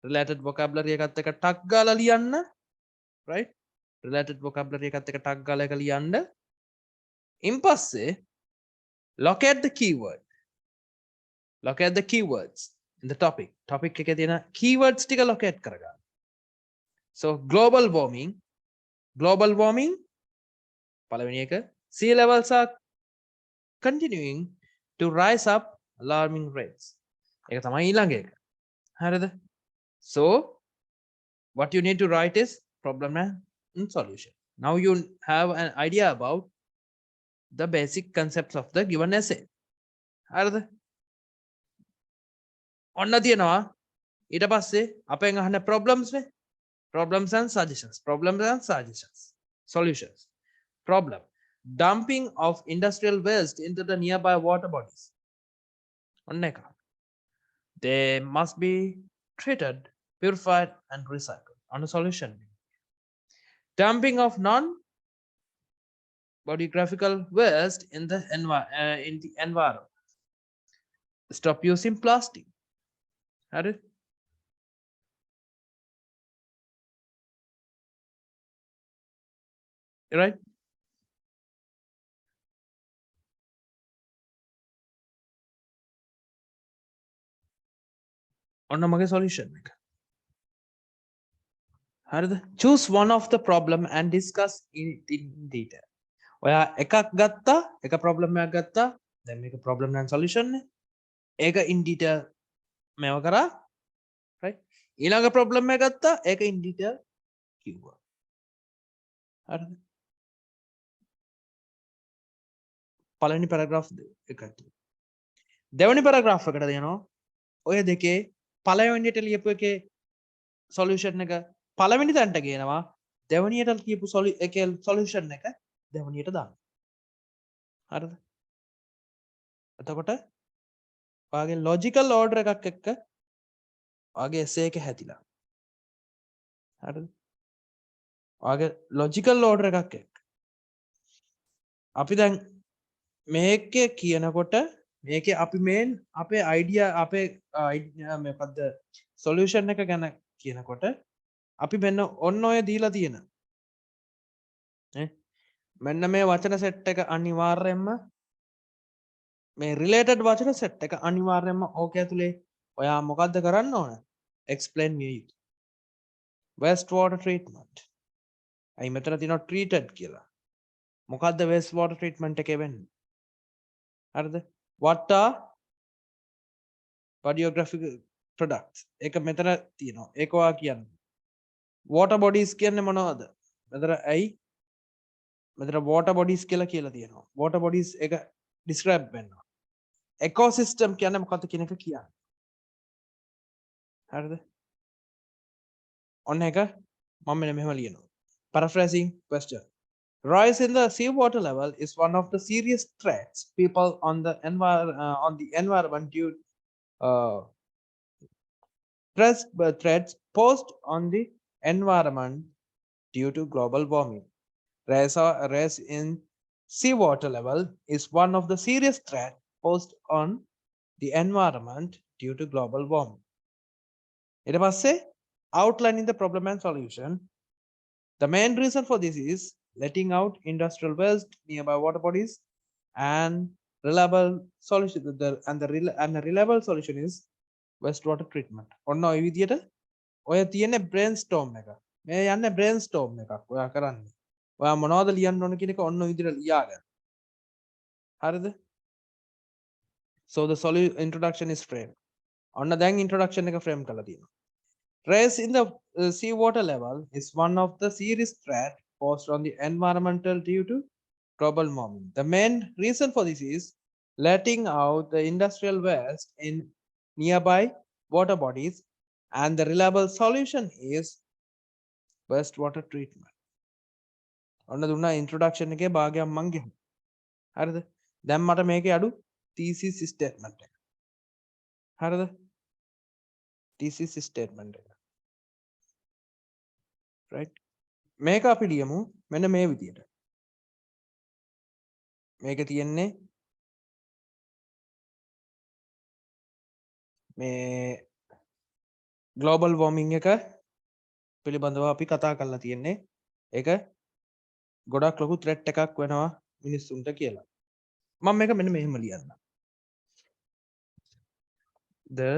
Related vocabulary එකත් එක ටක් ගාලා ලියන්න. Right? Related vocabulary එකත් එක ටක් ගාලා එක ලියන්න. ඉන් පස්සේ locate the keyword. Locate the keywords in the topic. Topic එකේ තියෙන keywords ටික locate කරගන්න. So global warming පළවෙනි එක, sea levels are continuing to rise up alarming rates. ඒක තමයි ඊළඟ එක. හරිද? So what you need to write is problem and solution. Now you have an idea about the basic concepts of the given essay. හරිද? ඔන්න තියෙනවා ඊට පස්සේ අපෙන් අහන problems නේ. Problems and suggestions. Solutions. Problem. Dumping of industrial waste into the nearby water bodies. ඔන්න එක. They must be treated, purified and recycled. On a solution. Dumping of non-biodegradable waste in the environment. Stop using plastic. Right? Right? ඔන්න මගේ solution එක. හරිද? Choose one of the problem and discuss it in detail. ඔයා එකක් ගත්තා, එක problem එකක් ගත්තා. දැන් මේක problem and solution නේ. ඒක in detail මේව කරා. right? ඊළඟ problem එක ගත්තා, ඒක in detail කිව්වා. හරිද? පළවෙනි paragraph එකට. දෙවෙනි paragraph එකට දෙනවා. ඔය දෙකේ පළවෙනියට ලියපු එකේ solution එක පළවෙනි තැනට ගේනවා. දෙවෙනියට ලියපු එකේ solution එක දෙවෙනියට දාන්න. හරිද? එතකොට ඔයාගේ logical order එකක් එක්ක ඔයාගේ essay එක හැදිලා. හරිද? ඔයාගේ logical order එකක් එක්ක. අපි දැන් මේකේ කියනකොට මේකේ අපි මේන් අපේ idea අපේ මොකද්ද solution එක ගැන කියනකොට අපි මෙන්න ඔන්න ඔය දීලා තියෙන නේ මෙන්න මේ වචන සෙට් එක අනිවාර්යයෙන්ම මේ related වචන සෙට් එක අනිවාර්යයෙන්ම ඕක ඇතුලේ ඔයා මොකද්ද කරන්න ඕන explain විය යුතුයි waste water treatment අයි මෙතන තියෙනවා treated කියලා මොකද්ද waste water treatment එකේ වෙන්නේ හරිද what are biographical products ඒක මෙතන තියෙනවා ඒක ඔයා කියන්නේ water bodies කියන්නේ මොනවද මෙතන ඇයි මෙතන water bodies කියලා තියෙනවා water bodies එක describe වෙනවා ecosystem කියන්නේ මොකක්ද කියන එක කියන්නේ හරිද ඔන්න එක මම මෙහෙම ලියනවා paraphrasing question rise in the seawater level is one of the serious threats people on the environment due threats posed on the environment due to global warming. Rise in seawater level is one of the serious threats posed on the environment due to global warming. ඊට පස්සේ outlining the problem and solution. The main reason for this is letting out industrial waste nearby water bodies and reliable solution and the reliable solution is wastewater treatment. ඔන්න ඔය විදියට ඔය තියෙන්නේ brainstorm එක. මේ යන්නේ brainstorm එකක් ඔයා කරන්නේ. ඔයා මොනවද ලියන්න ඕන කියන එක ඔන්න ඔය විදියට ලියාගන්න. හරිද? So the introduction is frame. ඔන්න දැන් introduction එක frame කරලා තියෙනවා. Rise in the seawater level is one of the serious threat posed on the environmental due to global warming. The main reason for this is letting out the industrial waste in nearby water bodies, and the reliable solution is wastewater treatment. ඔන්න දුන්නා introduction එකේ භාගයක් මං ගෙහුවා. හරිද? දැන් මට මේකේ අඩු thesis statement එක. හරිද? thesis statement එක. right? මේක අපි ලියමු මෙන්න මේ විදියට. මේක තියෙන්නේ මේ global warming එක පිළිබඳව අපි කතා කරලා තියෙන්නේ. ඒක ගොඩක් ලොකු threat එකක් වෙනවා මිනිස්සුන්ට කියලා. මම මේක මෙන්න මෙහෙම ලියන්න. The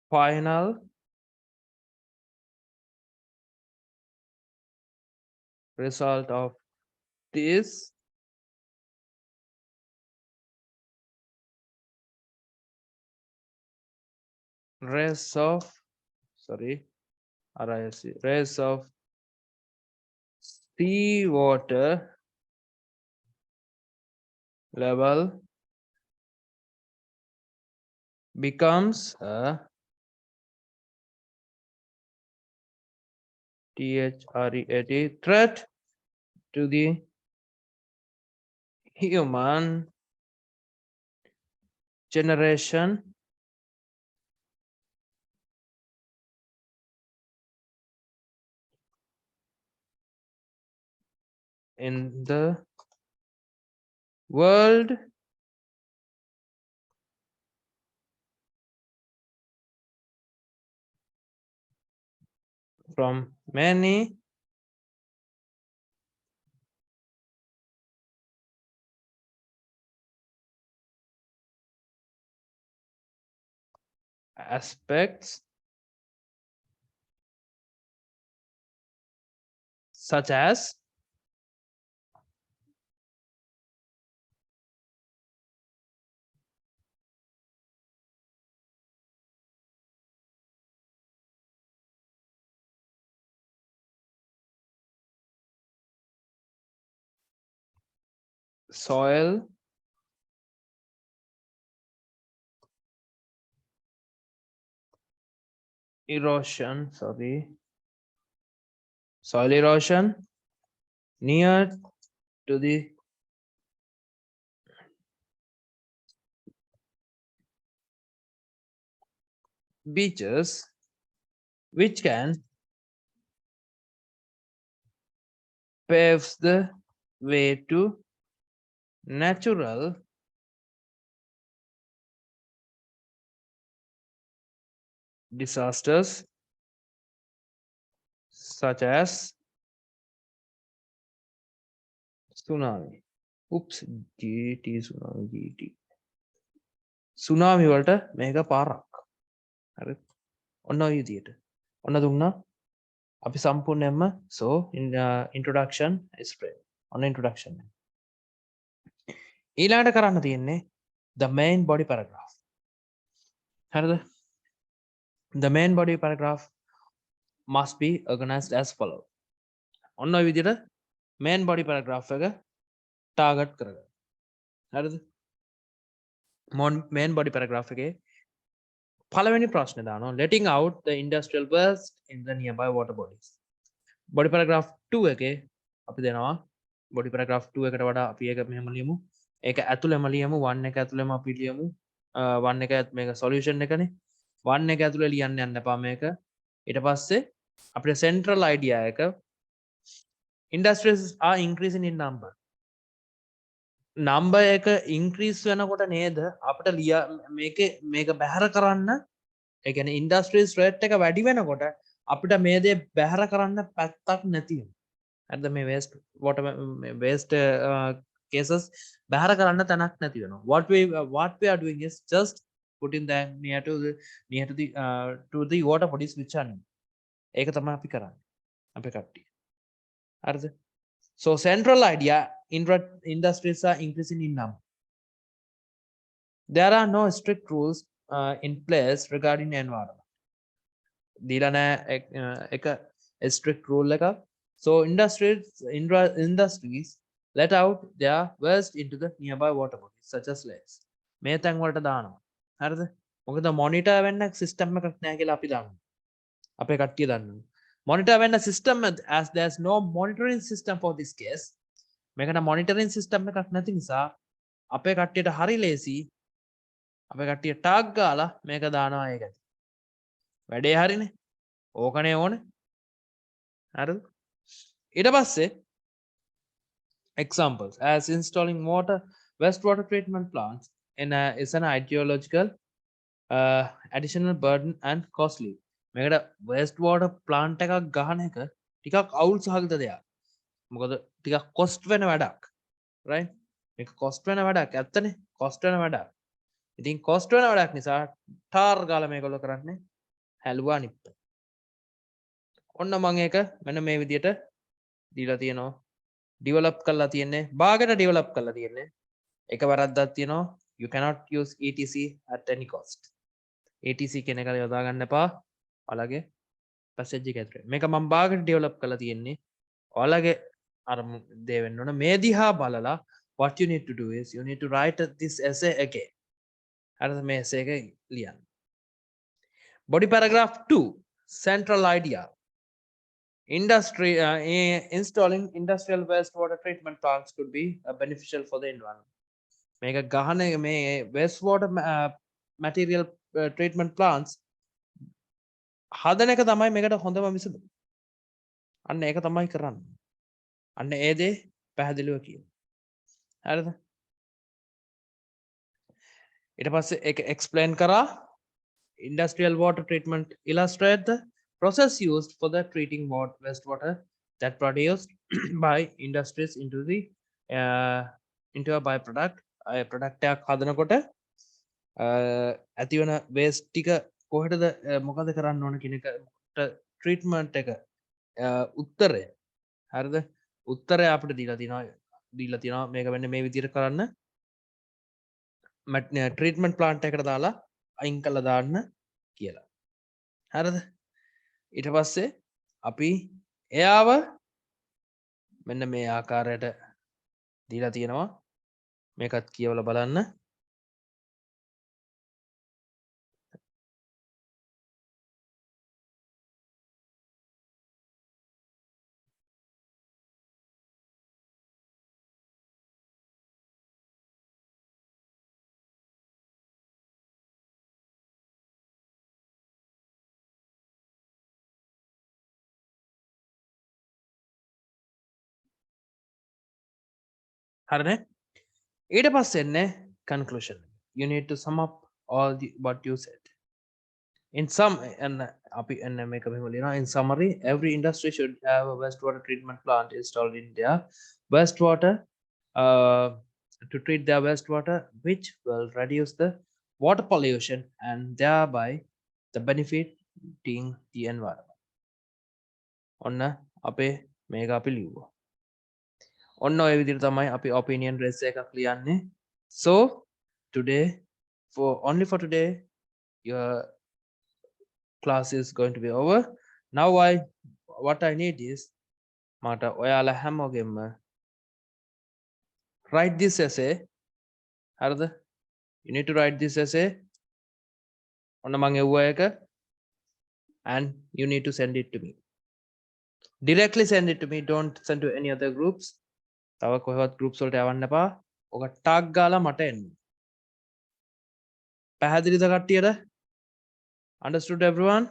final result of this race of sea water level becomes a threat to the human generation in the world from many aspects such as soil erosion near to the beaches, which can paves the way to natural disasters such as tsunami. Oops, GT tsunami GT. Tsunami වලට මේක පාරක්. හරි. ඔන්න ඔය විදියට. ඔන්න දුන්නා. අපි සම්පූර්ණයෙන්ම so in introduction is frame. ඔන්න introduction. ඊළඟට කරන්න තියෙන්නේ the main body paragraph. හරිද? The main body paragraph must be organized as follow. ඔන්න ඔය විදියට main body paragraph එක target කරගන්න. හරිද? main body paragraph එකේ පළවෙනි ප්‍රශ්නේ දානවා letting out the industrial waste in the nearby water bodies. body paragraph 2 එකේ අපි දෙනවා body paragraph 2 එකට වඩා අපි ඒක මෙහෙම ලියමු. ඒක ඇතුළෙම ලියමු 1 එක ඇතුළෙම අපි ලියමු 1 එක මේක solution එකනේ. 1 එක ඇතුළේ ලියන්න යන්න එපා මේක. ඊට පස්සේ අපේ central idea එක industries are increasing in number. Number එක ඉන්ක්‍රීස් වෙනකොට නේද අපිට මේක බැහැර කරන්න ඒ කියන්නේ ඉන්ඩස්ට්‍රීස් රේට් එක වැඩි වෙනකොට අපිට මේ දේ බැහැර කරන්න පැත්තක් නැති වෙනවා. හරිද මේ waste cases බැහැර කරන්න තැනක් නැති වෙනවා. What we are doing is just putting them to the water bodies which are new. ඒක තමයි අපි කරන්නේ. අපේ කට්ටිය. හරිද? So central idea industries are increasing in number. There are no strict rules in place regarding environment. දීලා නැහැ එක strict rule එකක්. So industries let out their waste into the nearby water bodies such as lakes. මේ තැන් වලට දානවා. හරිද? මොකද monitor වෙන්න system එකක් නැහැ කියලා අපි දන්නවා. අපේ කට්ටිය දන්නවා. Monitor වෙන්න system as there's no monitoring system for this case. මේකට monitoring system එකක් නැති නිසා අපේ කට්ටියට හරි ලේසි අපේ කට්ටිය ටාග් ගාලා මේක දානවා ඒකට. වැඩේ හරිනේ. ඕකනේ ඕනේ. හරිද? ඊට පස්සේ examples as installing wastewater treatment plants is an ideological additional burden and costly. මේකට wastewater plant එකක් ගහන එක ටිකක් අවුල් සහගත දෙයක්. මොකද ටිකක් cost වෙන වැඩක්. right? මේක cost වෙන වැඩක්. ඇත්තනේ cost වෙන වැඩක්. ඉතින් cost වෙන වැඩක් නිසා ටාර් ගාලා මේගොල්ලෝ කරන්නේ හැලුවා නිප්ප. ඔන්න මම ඒක මෙන්න මේ විදියට දීලා තියෙනවා. develop කරලා තියෙන්නේ. බාගෙට develop කරලා තියෙන්නේ. එක වරද්දක් තියෙනවා. You cannot use ETC at any cost. ETC කියන එක යොදා ගන්න එපා. ඔයාලගේ passage එක ඇතුලේ. මේක මම බාගෙට develop කරලා තියෙන්නේ. ඔයාලගේ අර දේ වෙන්න ඕන. මේ දිහා බලලා what you need to do is you need to write this essay again. හරිද මේ essay එක ලියන්න. Body paragraph 2 central idea. Installing industrial wastewater treatment plants could be beneficial for the environment. මේක ගහන මේ wastewater material treatment plants හදන එක තමයි මේකට හොඳම විසඳුම. අන්න ඒක තමයි කරන්නේ. අන්න ඒ දේ පැහැදිලිව කියන්න. හරිද? ඊට පස්සේ ඒක explain කරා industrial water treatment illustrate the process used for the treating wastewater that produced by industries into a byproduct. product එකක් හදනකොට ඇති වෙන waste ටික කොහෙටද මොකද කරන්න ඕන කියන එකට treatment එක උත්තරය. හරිද? උත්තරය අපිට දීලා තියෙනවා මේක වෙන්නේ මේ විදිහට කරන්න. treatment plant එකට දාලා අයින් කළා දාන්න කියලා. හරිද? ඊට පස්සේ අපි එයාව මෙන්න මේ ආකාරයට දීලා තියෙනවා. මේකත් කියවලා බලන්න. හරිනේ? ඊට පස්සේ එන්නේ conclusion. You need to sum up all what you said. In summary, every industry should have a wastewater treatment plant installed in their wastewater to treat their wastewater, which will reduce the water pollution and thereby the benefiting the environment. ඔන්න අපේ මේක අපි ලියුවා. ඔන්න ඔය විදිහට තමයි අපි opinion race එකක් ලියන්නේ. So today only for today your class is going to be over. Now what I need is මට ඔයාලා හැමෝගෙම write this essay. හරිද? You need to write this essay. ඔන්න මම එව්වා එක and you need to send it to me. Directly send it to me. Don't send to any other groups. තව කොහෙවත් groups වලට යවන්න එපා. ඔක ටැග් ගාලා මට එන්න. පැහැදිලිද කට්ටියට? Understood everyone?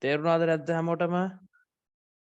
තේරුණාද නැද්ද හැමෝටම?